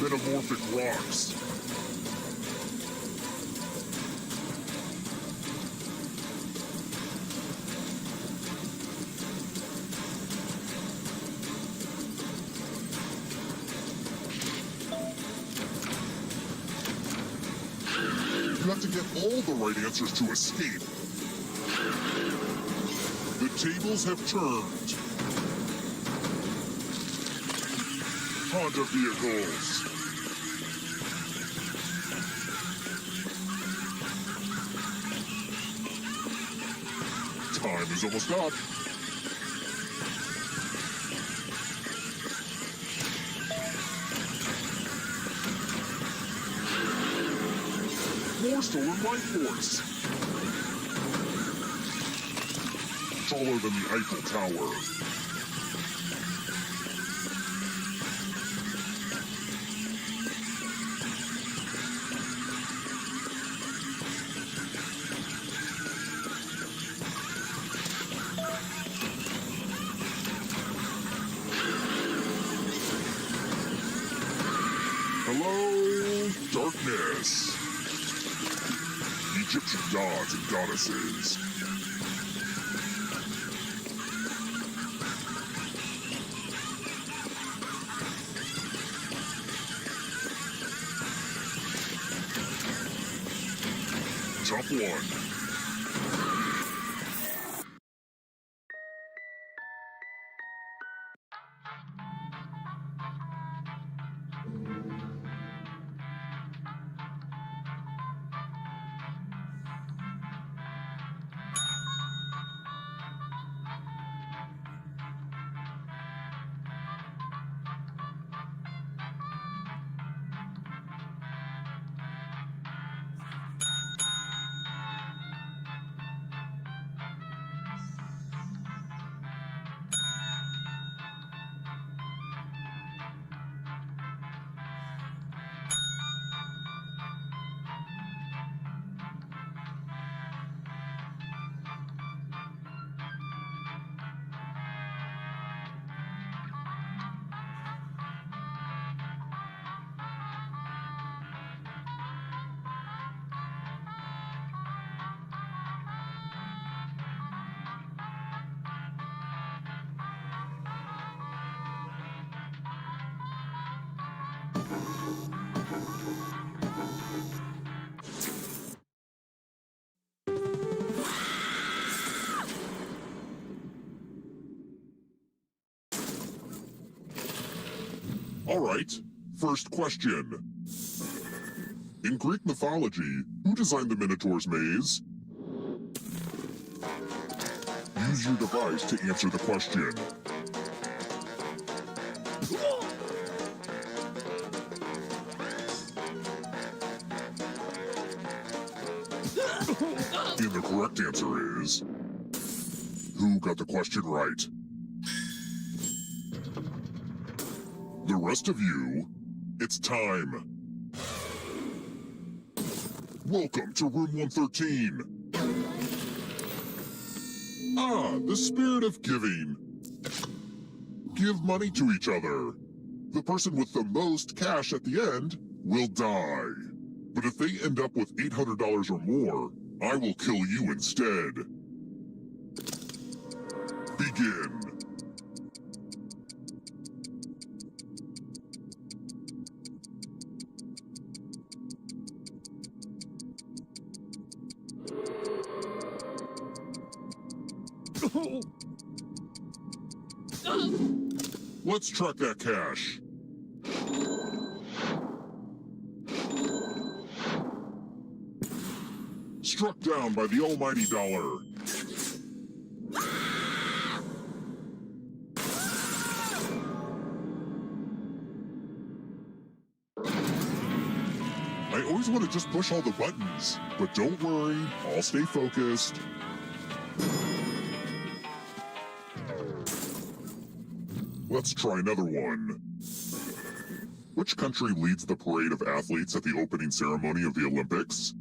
Metamorphic rocks. You have to get all the right answers to escape. The tables have turned. Honda vehicles. Time is almost up. More stolen life force. Taller than the Eiffel Tower. Hello, darkness. Egyptian gods and goddesses. Top one. All right, first question. In Greek mythology, who designed the Minotaur's maze? Use your device to answer the question. And the correct answer is... Who got the question right? The rest of you, it's time. Welcome to room 113. Ah, the spirit of giving. Give money to each other. The person with the most cash at the end will die. But if they end up with $800 or more, I will kill you instead. Begin. Let's track that cash. Struck down by the almighty dollar. I always want to just push all the buttons, but don't worry, I'll stay focused. Let's try another one. Which country leads the parade of athletes at the opening ceremony of the Olympics?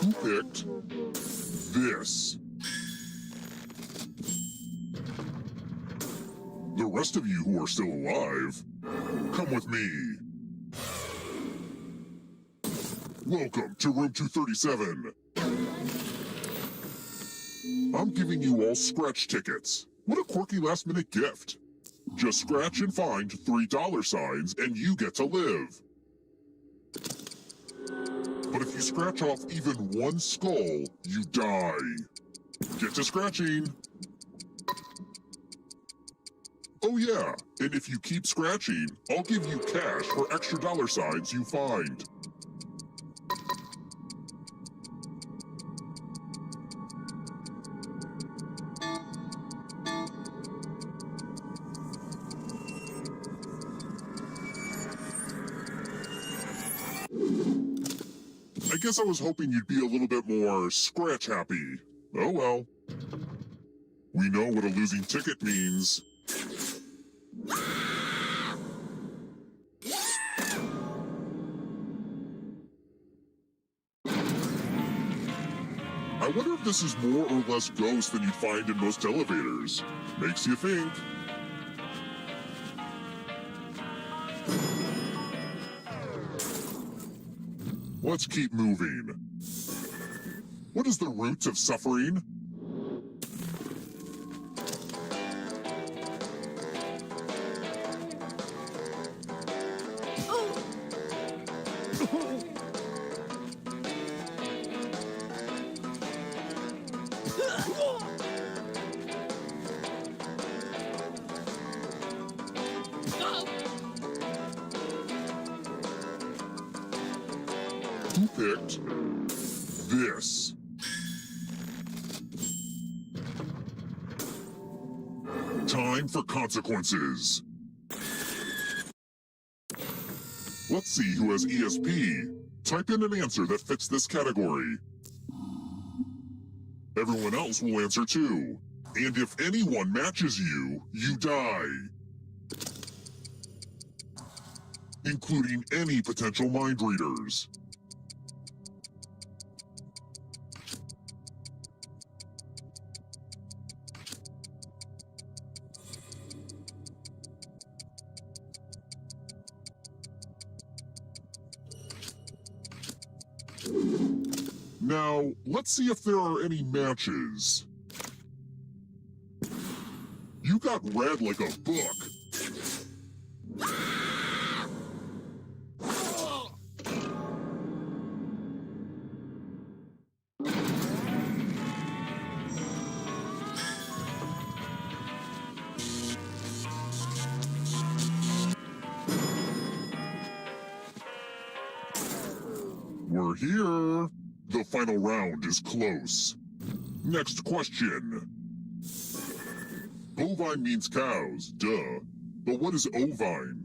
Who picked this? The rest of you who are still alive, come with me. Welcome to room 237. I'm giving you all scratch tickets. What a quirky last-minute gift. Just scratch and find $3 signs and you get to live. But if you scratch off even one skull, you die. Get to scratching. Oh yeah, and if you keep scratching, I'll give you cash for extra dollar signs you find. I guess I was hoping you'd be a little bit more scratch happy. Oh well. We know what a losing ticket means. I wonder if this is more or less ghost than you'd find in most elevators. Makes you think. Let's keep moving. What is the root of suffering? Who picked this? Time for consequences. Let's see who has ESP. Type in an answer that fits this category. Everyone else will answer too. And if anyone matches you, you die. Including any potential mind readers. Now, let's see if there are any matches. You got read like a book. We're here. The final round is close. Next question. Bovine means cows, duh. But what is ovine?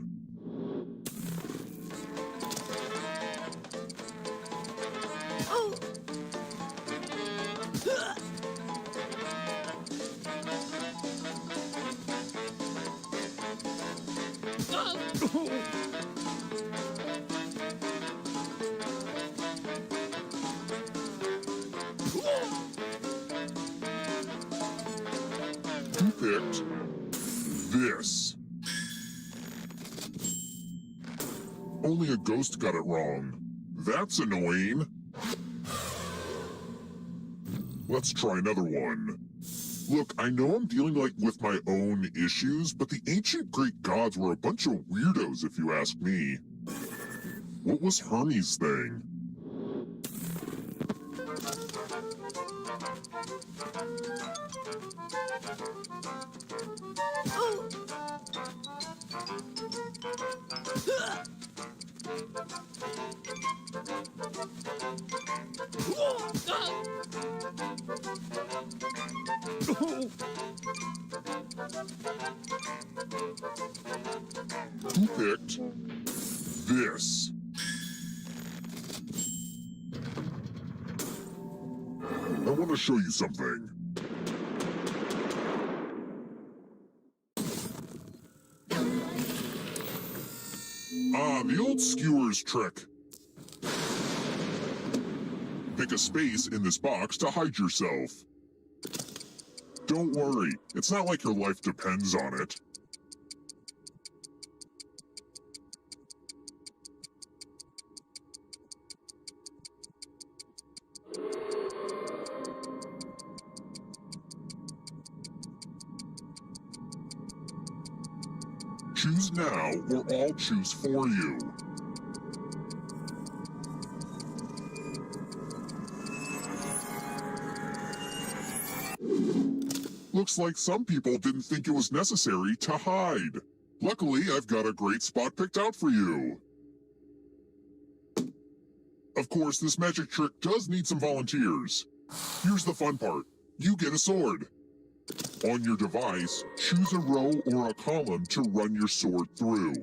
Who picked this? Only a ghost got it wrong. That's annoying. Let's try another one. Look, I know I'm dealing with my own issues, but the ancient Greek gods were a bunch of weirdos if you ask me. What was Hermes' thing? Who picked this? I want to show you something. Ah, the old skewers trick. Pick a space in this box to hide yourself. Don't worry, it's not like your life depends on it. Choose now, or I'll choose for you. Looks like some people didn't think it was necessary to hide. Luckily, I've got a great spot picked out for you. Of course, this magic trick does need some volunteers. Here's the fun part. You get a sword. On your device, choose a row or a column to run your sword through.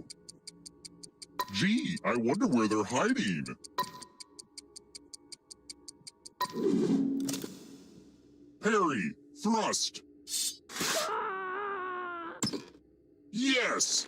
Gee, I wonder where they're hiding. Parry, thrust. Yes!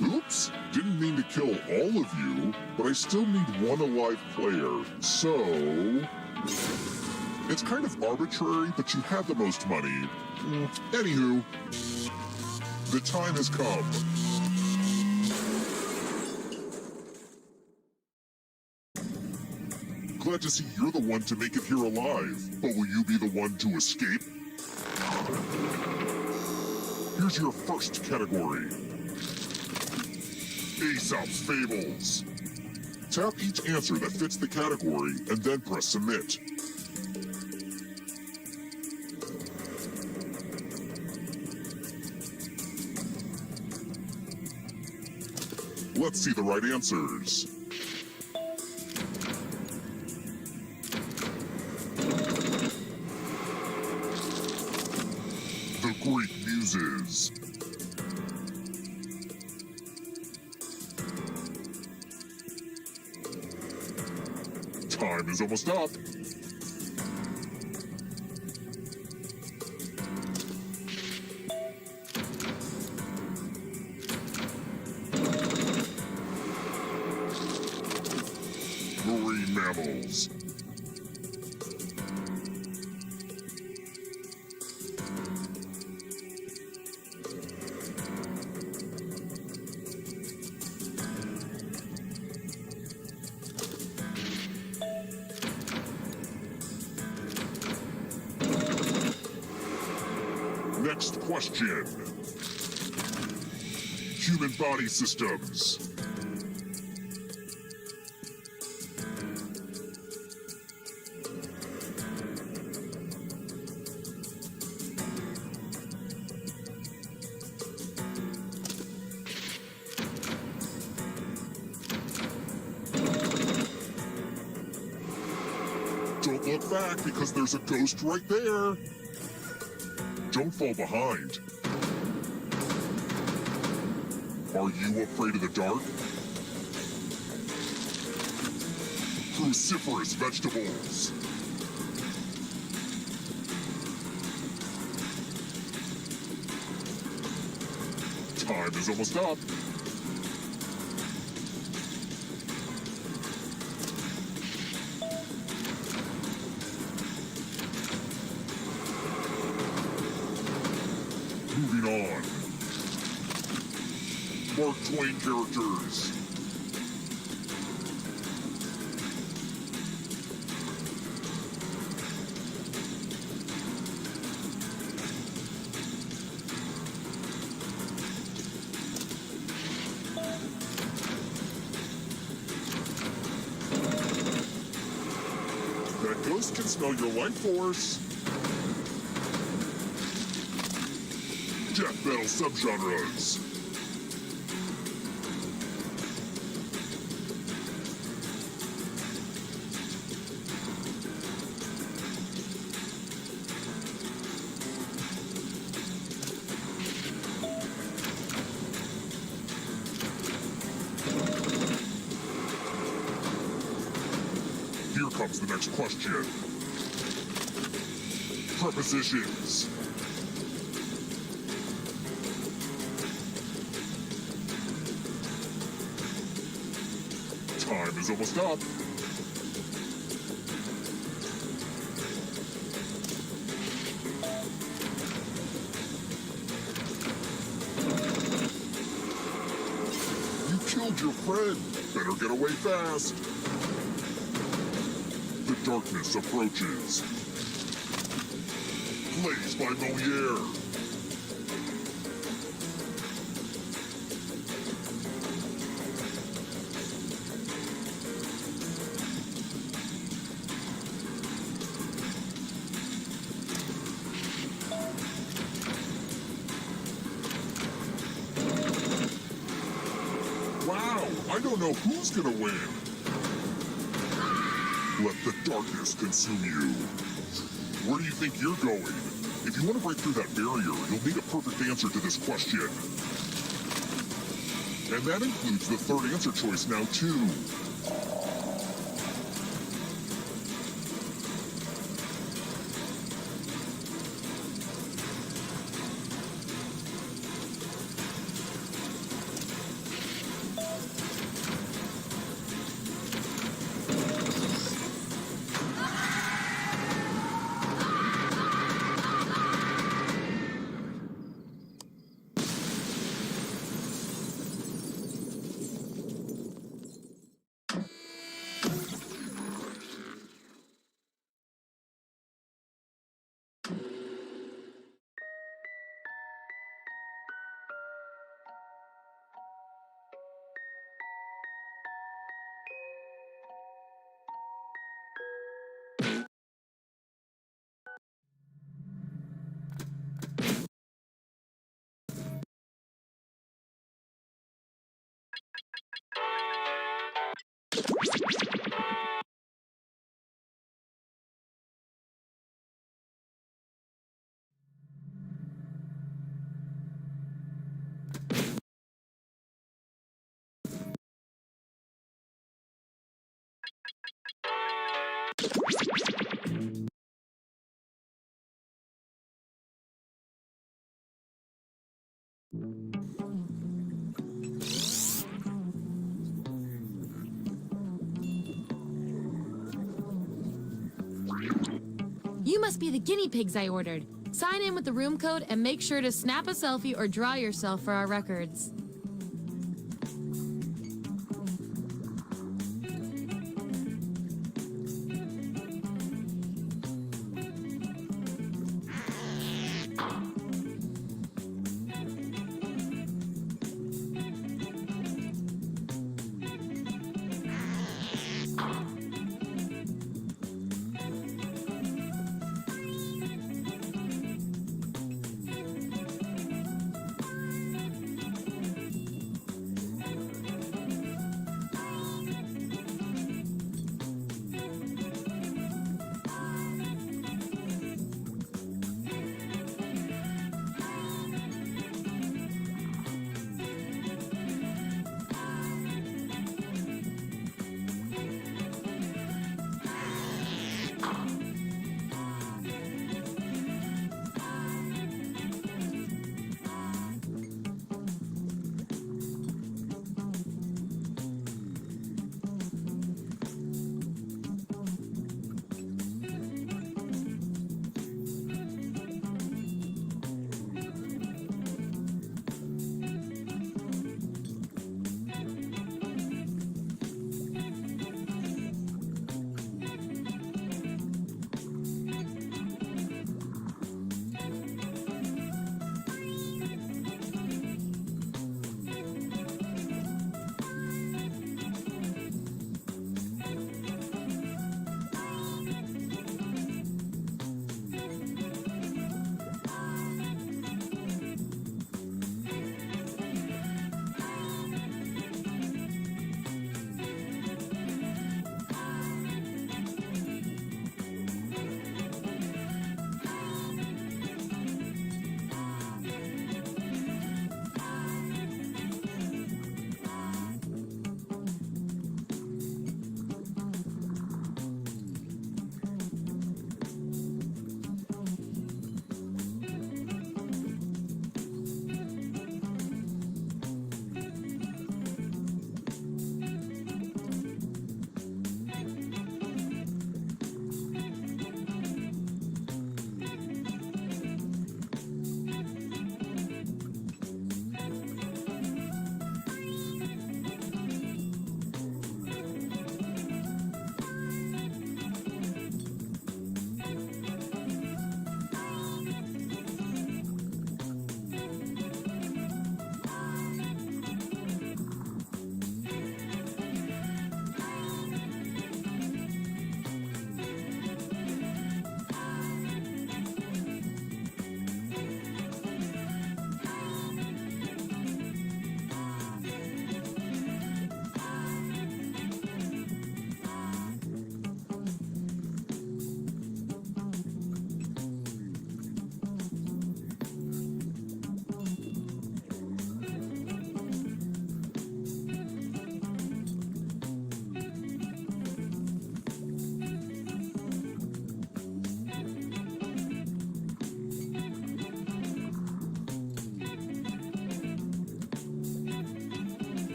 Oops, didn't mean to kill all of you, but I still need one alive player, so... It's kind of arbitrary, but you have the most money. Anywho, the time has come. Glad to see you're the one to make it here alive, but will you be the one to escape? Here's your first category. Aesop's Fables. Tap each answer that fits the category and then press Submit. Let's see the right answers. The Greek Muses. Time is almost up. Marine mammals. Next question. Human body systems. Don't look back because there's a ghost right there. Don't fall behind. Are you afraid of the dark? Cruciferous vegetables. Time is almost up. Moving on. Mark Twain characters. That ghost can smell your life force. Death Battle subgenres. Here comes the next question. Prepositions. Time is almost up. You killed your friend. Better get away fast. The darkness approaches. Plays by Moliere. Wow, I don't know who's gonna win. Let the darkness consume you. Where do you think you're going? If you want to break through that barrier, you'll need a perfect answer to this question. And that includes the third answer choice now, too. You must be the guinea pigs I ordered. Sign in with the room code and make sure to snap a selfie or draw yourself for our records.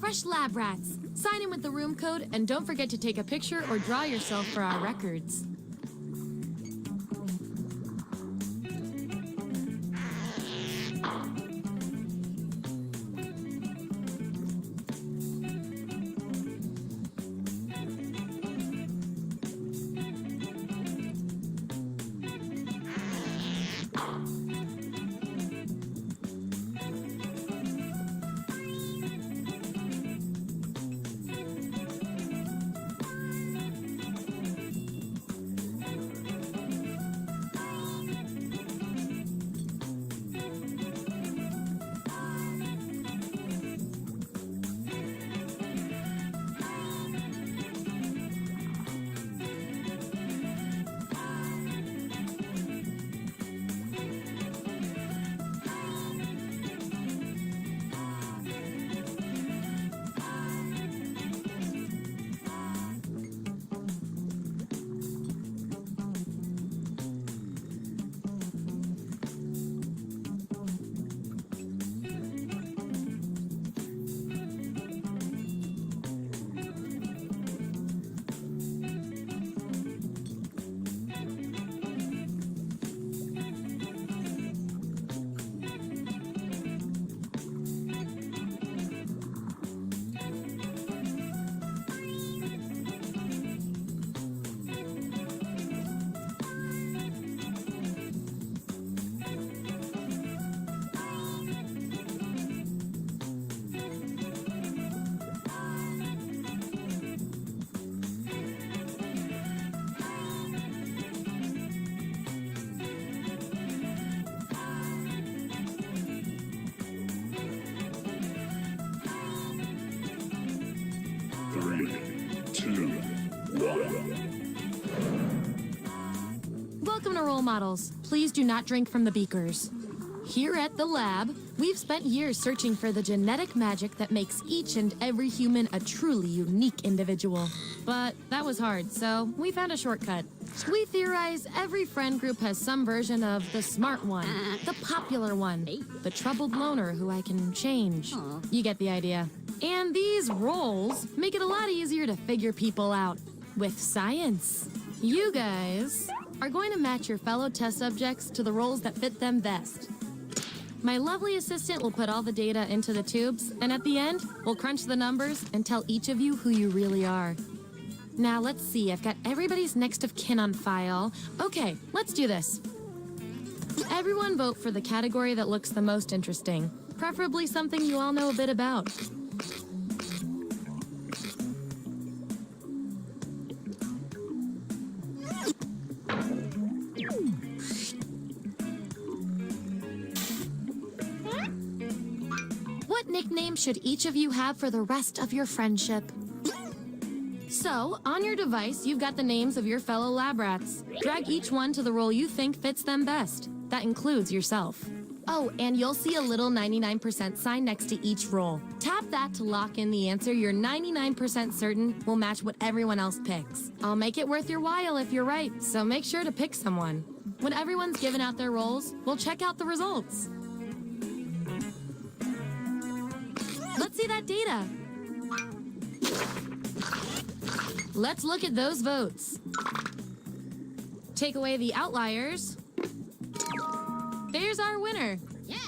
fresh lab rats. Sign in with the room code and don't forget to take a picture or draw yourself for our records. Welcome to Role Models. Please do not drink from the beakers. Here at the lab, we've spent years searching for the genetic magic that makes each and every human a truly unique individual. But that was hard, so we found a shortcut. We theorize every friend group has some version of the smart one, the popular one, the troubled loner who I can change. You get the idea. And these roles make it a lot easier to figure people out with science. You guys are going to match your fellow test subjects to the roles that fit them best. My lovely assistant will put all the data into the tubes, and at the end, we'll crunch the numbers and tell each of you who you really are. Now, let's see. I've got everybody's next of kin on file. Okay, let's do this. Everyone vote for the category that looks the most interesting, preferably something you all know a bit about. What nickname should each of you have for the rest of your friendship? So, on your device, you've got the names of your fellow lab rats. Drag each one to the role you think fits them best. That includes yourself. Oh, and you'll see a little 99% sign next to each role. Tap that to lock in the answer you're 99% certain will match what everyone else picks. I'll make it worth your while if you're right, so make sure to pick someone. When everyone's given out their roles, we'll check out the results. Let's see that data. Let's look at those votes. Take away the outliers. There's our winner. Yeah.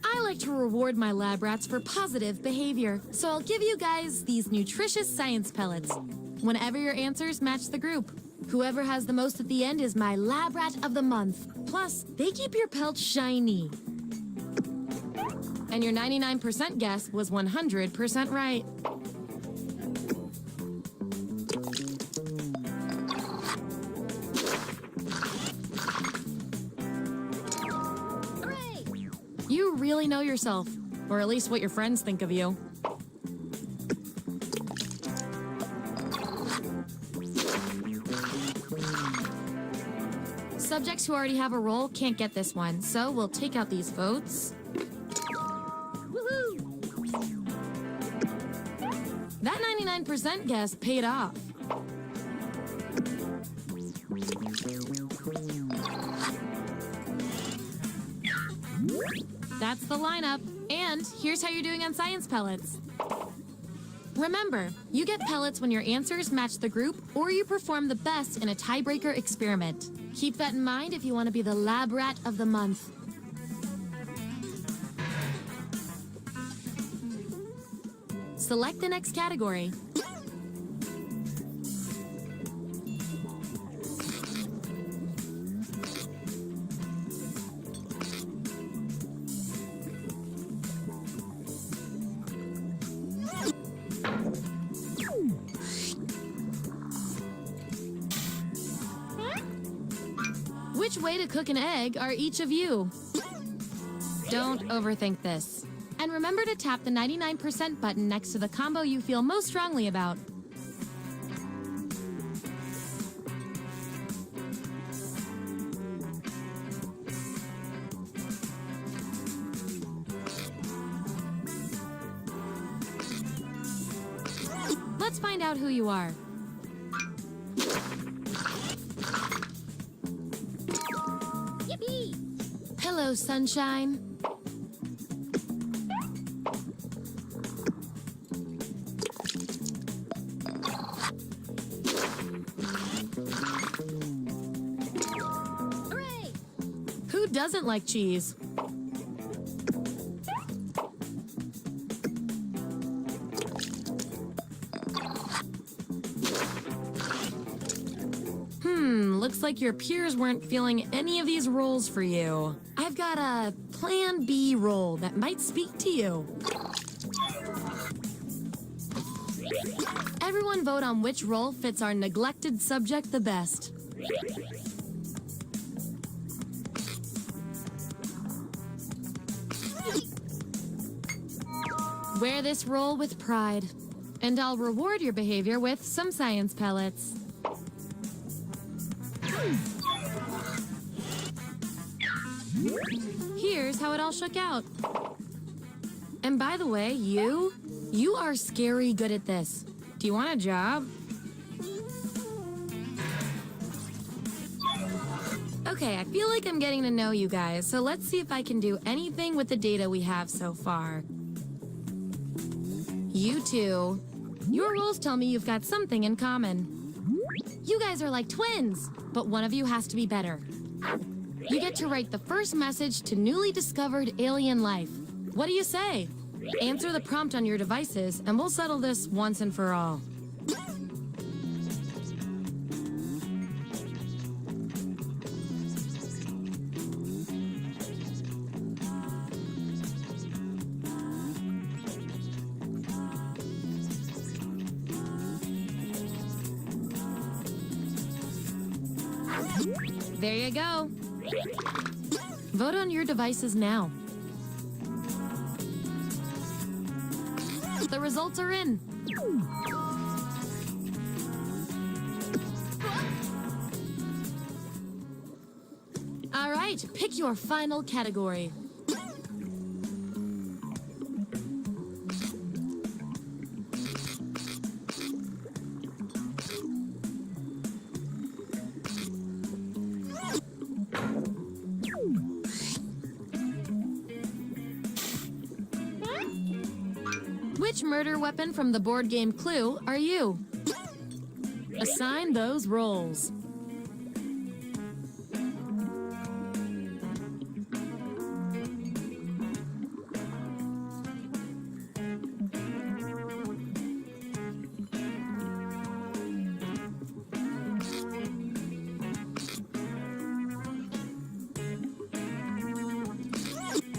I like to reward my lab rats for positive behavior, so I'll give you guys these nutritious science pellets whenever your answers match the group. Whoever has the most at the end is my lab rat of the month. Plus, they keep your pelt shiny. And your 99% guess was 100% right. You really know yourself, or at least what your friends think of you. Subjects who already have a role can't get this one, so we'll take out these votes. Woohoo! That 99% guess paid off. That's the lineup. And here's how you're doing on science pellets. Remember, you get pellets when your answers match the group or you perform the best in a tiebreaker experiment. Keep that in mind if you want to be the lab rat of the month. Select the next category. Which way to cook an egg are each of you? Don't overthink this. And remember to tap the 99% button next to the combo you feel most strongly about. Let's find out who you are. Yippee! Hello, sunshine. Hooray! Who doesn't like cheese? Looks like your peers weren't feeling any of these roles for you. I've got a Plan B role that might speak to you. Everyone vote on which role fits our neglected subject the best. Wear this role with pride, and I'll reward your behavior with some science pellets. Here's how it all shook out. And by the way, you are scary good at this. Do you want a job? Okay, I feel like I'm getting to know you guys, so let's see if I can do anything with the data we have so far. You two, your roles tell me you've got something in common. You guys are like twins, but one of you has to be better. You get to write the first message to newly discovered alien life. What do you say? Answer the prompt on your devices, and we'll settle this once and for all. There you go. Vote on your devices now. The results are in. All right, pick your final category. Which murder weapon from the board game Clue are you? Assign those roles.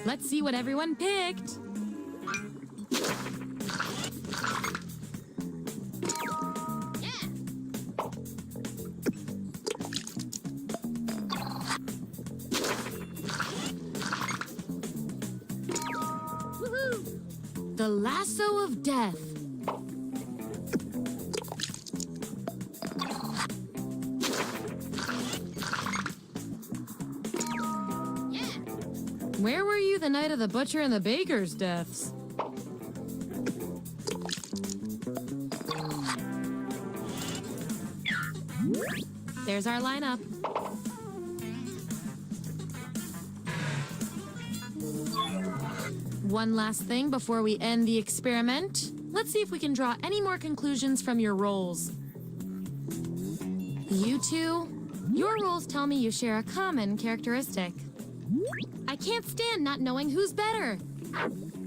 Let's see what everyone picked. The lasso of death. Where were you the night of the butcher and the baker's deaths? There's our lineup. One last thing before we end the experiment. Let's see if we can draw any more conclusions from your rolls. You two, your rolls tell me you share a common characteristic. I can't stand not knowing who's better.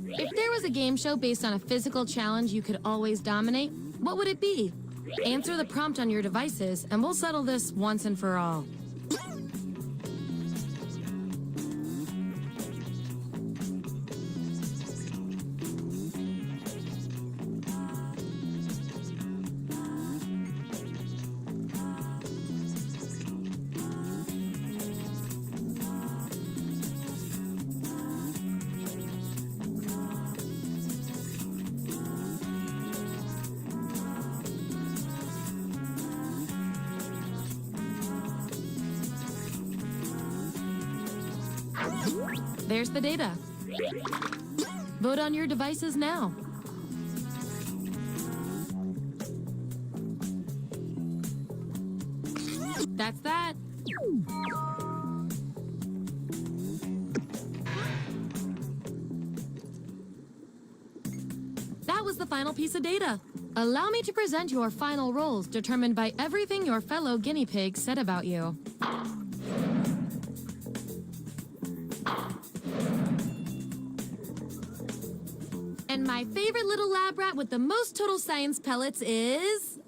If there was a game show based on a physical challenge you could always dominate, what would it be? Answer the prompt on your devices, and we'll settle this once and for all. There's the data. Vote on your devices now. That's that. That was the final piece of data. Allow me to present your final rolls, determined by everything your fellow guinea pigs said about you. And my favorite little lab rat with the most total science pellets is...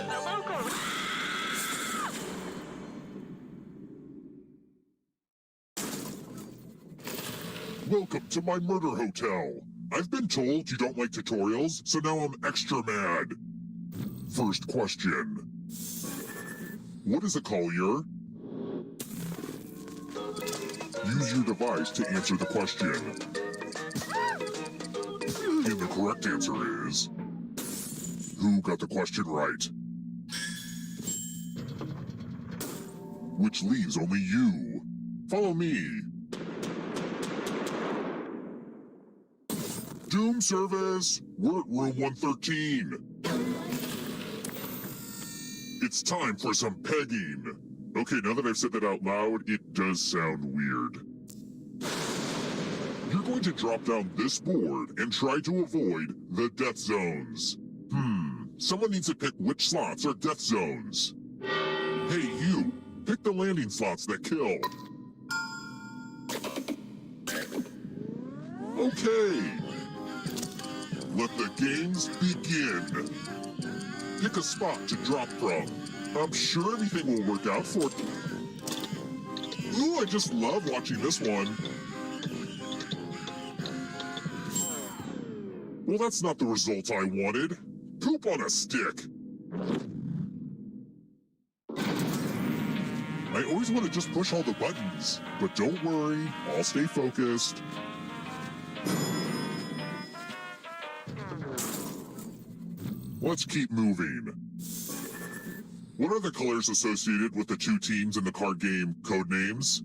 The local Welcome to my murder hotel. I've been told you don't like tutorials, so now I'm extra mad. First question. What is a collier? Use your device to answer the question. And the correct answer is... Who got the question right? Which leaves only you. Follow me. Doom service, we're at room 113. It's time for some pegging. Okay, now that I've said that out loud, it does sound weird. You're going to drop down this board and try to avoid the death zones. Someone needs to pick which slots are death zones. Hey, you, pick the landing slots that kill. Okay. Let the games begin. Pick a spot to drop from. I'm sure everything will work out for... Ooh, I just love watching this one. Well, that's not the result I wanted. Poop on a stick. I always want to just push all the buttons, but don't worry, I'll stay focused. Let's keep moving. What are the colors associated with the two teams in the card game Codenames?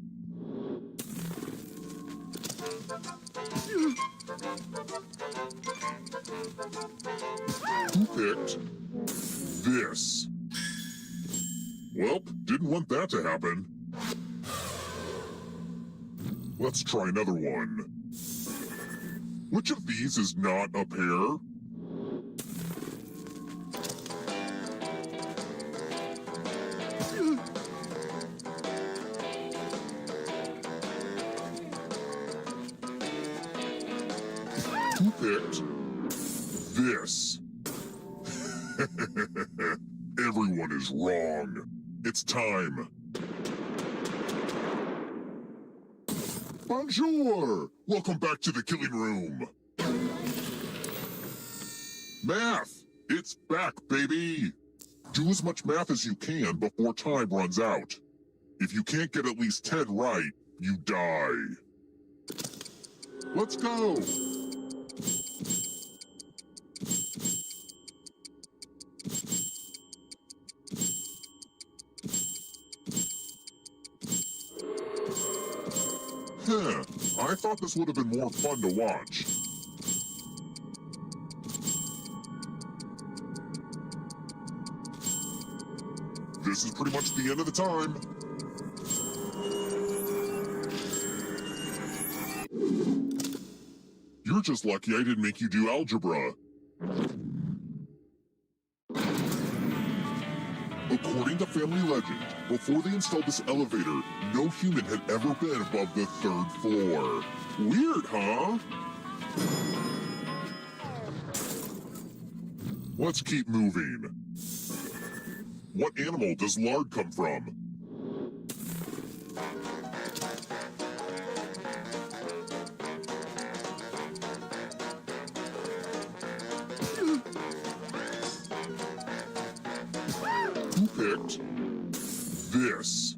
Who picked this? Well, didn't want that to happen. Let's try another one. Which of these is not a pair? Who picked this? Everyone is wrong. It's time. Bonjour! Welcome back to the killing room. Math! It's back, baby! Do as much math as you can before time runs out. If you can't get at least 10 right, you die. Let's go! I thought this would have been more fun to watch. This is pretty much the end of the time. You're just lucky I didn't make you do algebra. According to family legend, before they installed this elevator, no human had ever been above the 3rd floor. Weird, huh? Let's keep moving. What animal does lard come from? Who picked this?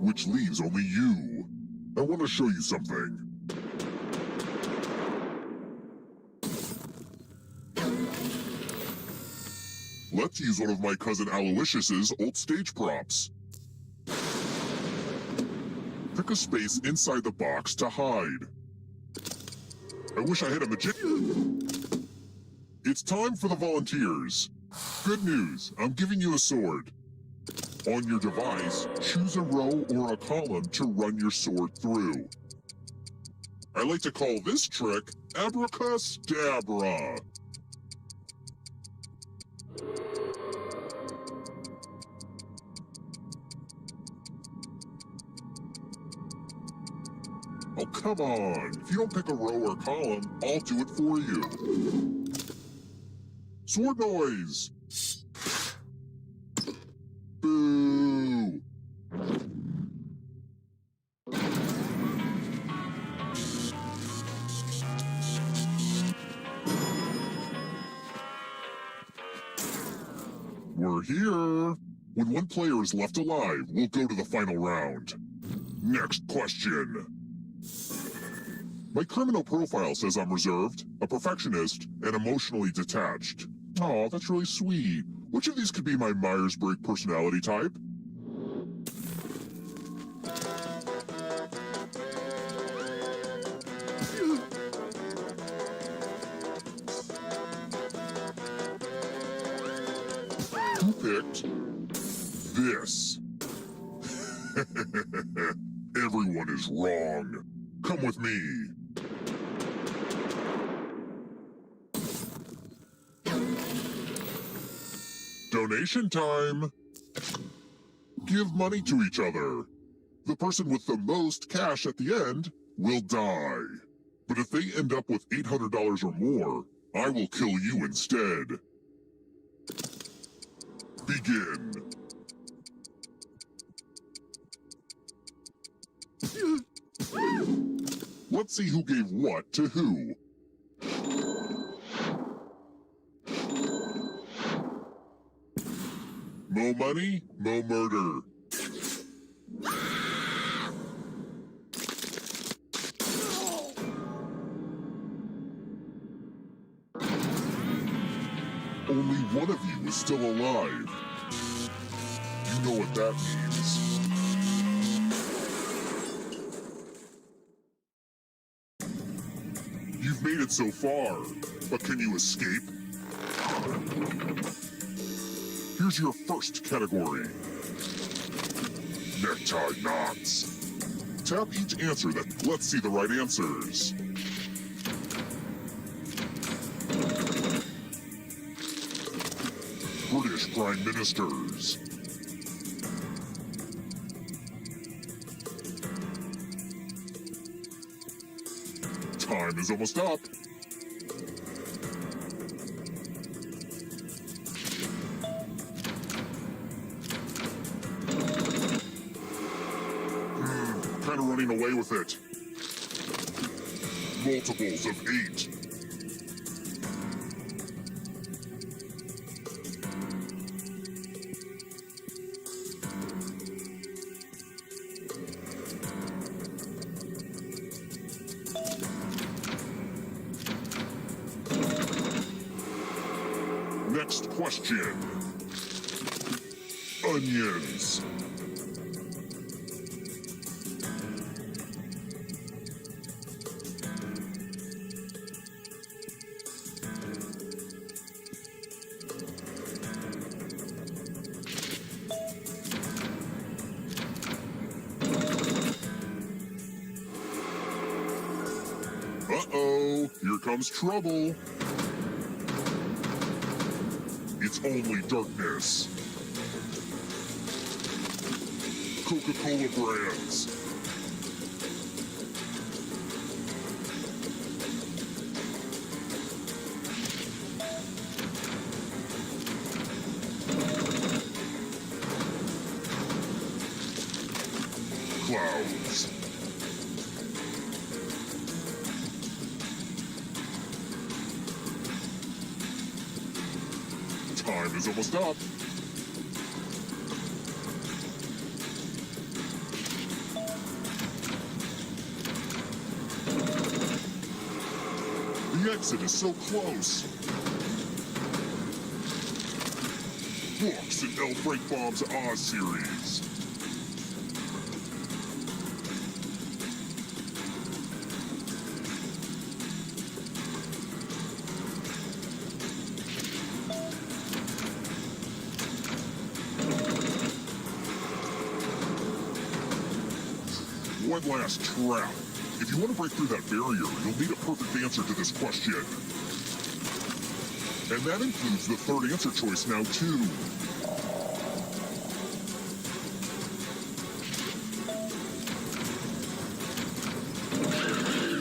Which leaves only you. I want to show you something. Let's use one of my cousin Aloysius's old stage props. Pick a space inside the box to hide. I wish I had a magician. It's time for the volunteers. Good news, I'm giving you a sword. On your device, choose a row or a column to run your sword through. I like to call this trick Abracadabra. Oh, come on. If you don't pick a row or column, I'll do it for you. Sword noise! Boo! We're here. When one player is left alive, we'll go to the final round. Next question. My criminal profile says I'm reserved, a perfectionist, and emotionally detached. Aw, that's really sweet. Which of these could be my Myers-Briggs personality type? Who picked this? Everyone is wrong. Come with me. Donation time! Give money to each other. The person with the most cash at the end will die. But if they end up with $800 or more, I will kill you instead. Begin. Let's see who gave what to who. Mo money, mo murder. Only one of you is still alive. You know what that means. You've made it so far, but can you escape? Here's your first category. Necktie knots. Tap each answer that let's see the right answers. British Prime Ministers. Time is almost up. Kind of running away with it. Multiples of 8. Next question. Onions. Uh-oh, here comes trouble. It's only darkness. Coca-Cola brands. Clouds. Time is almost up. The exit is so close. Books in L. Frank Baum's Oz series. One last trap. If you want to break through that barrier, you'll need a perfect answer to this question. And that includes the third answer choice now, too.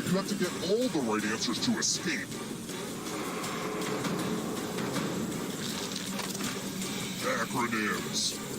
You have to get all the right answers to escape. Acronyms.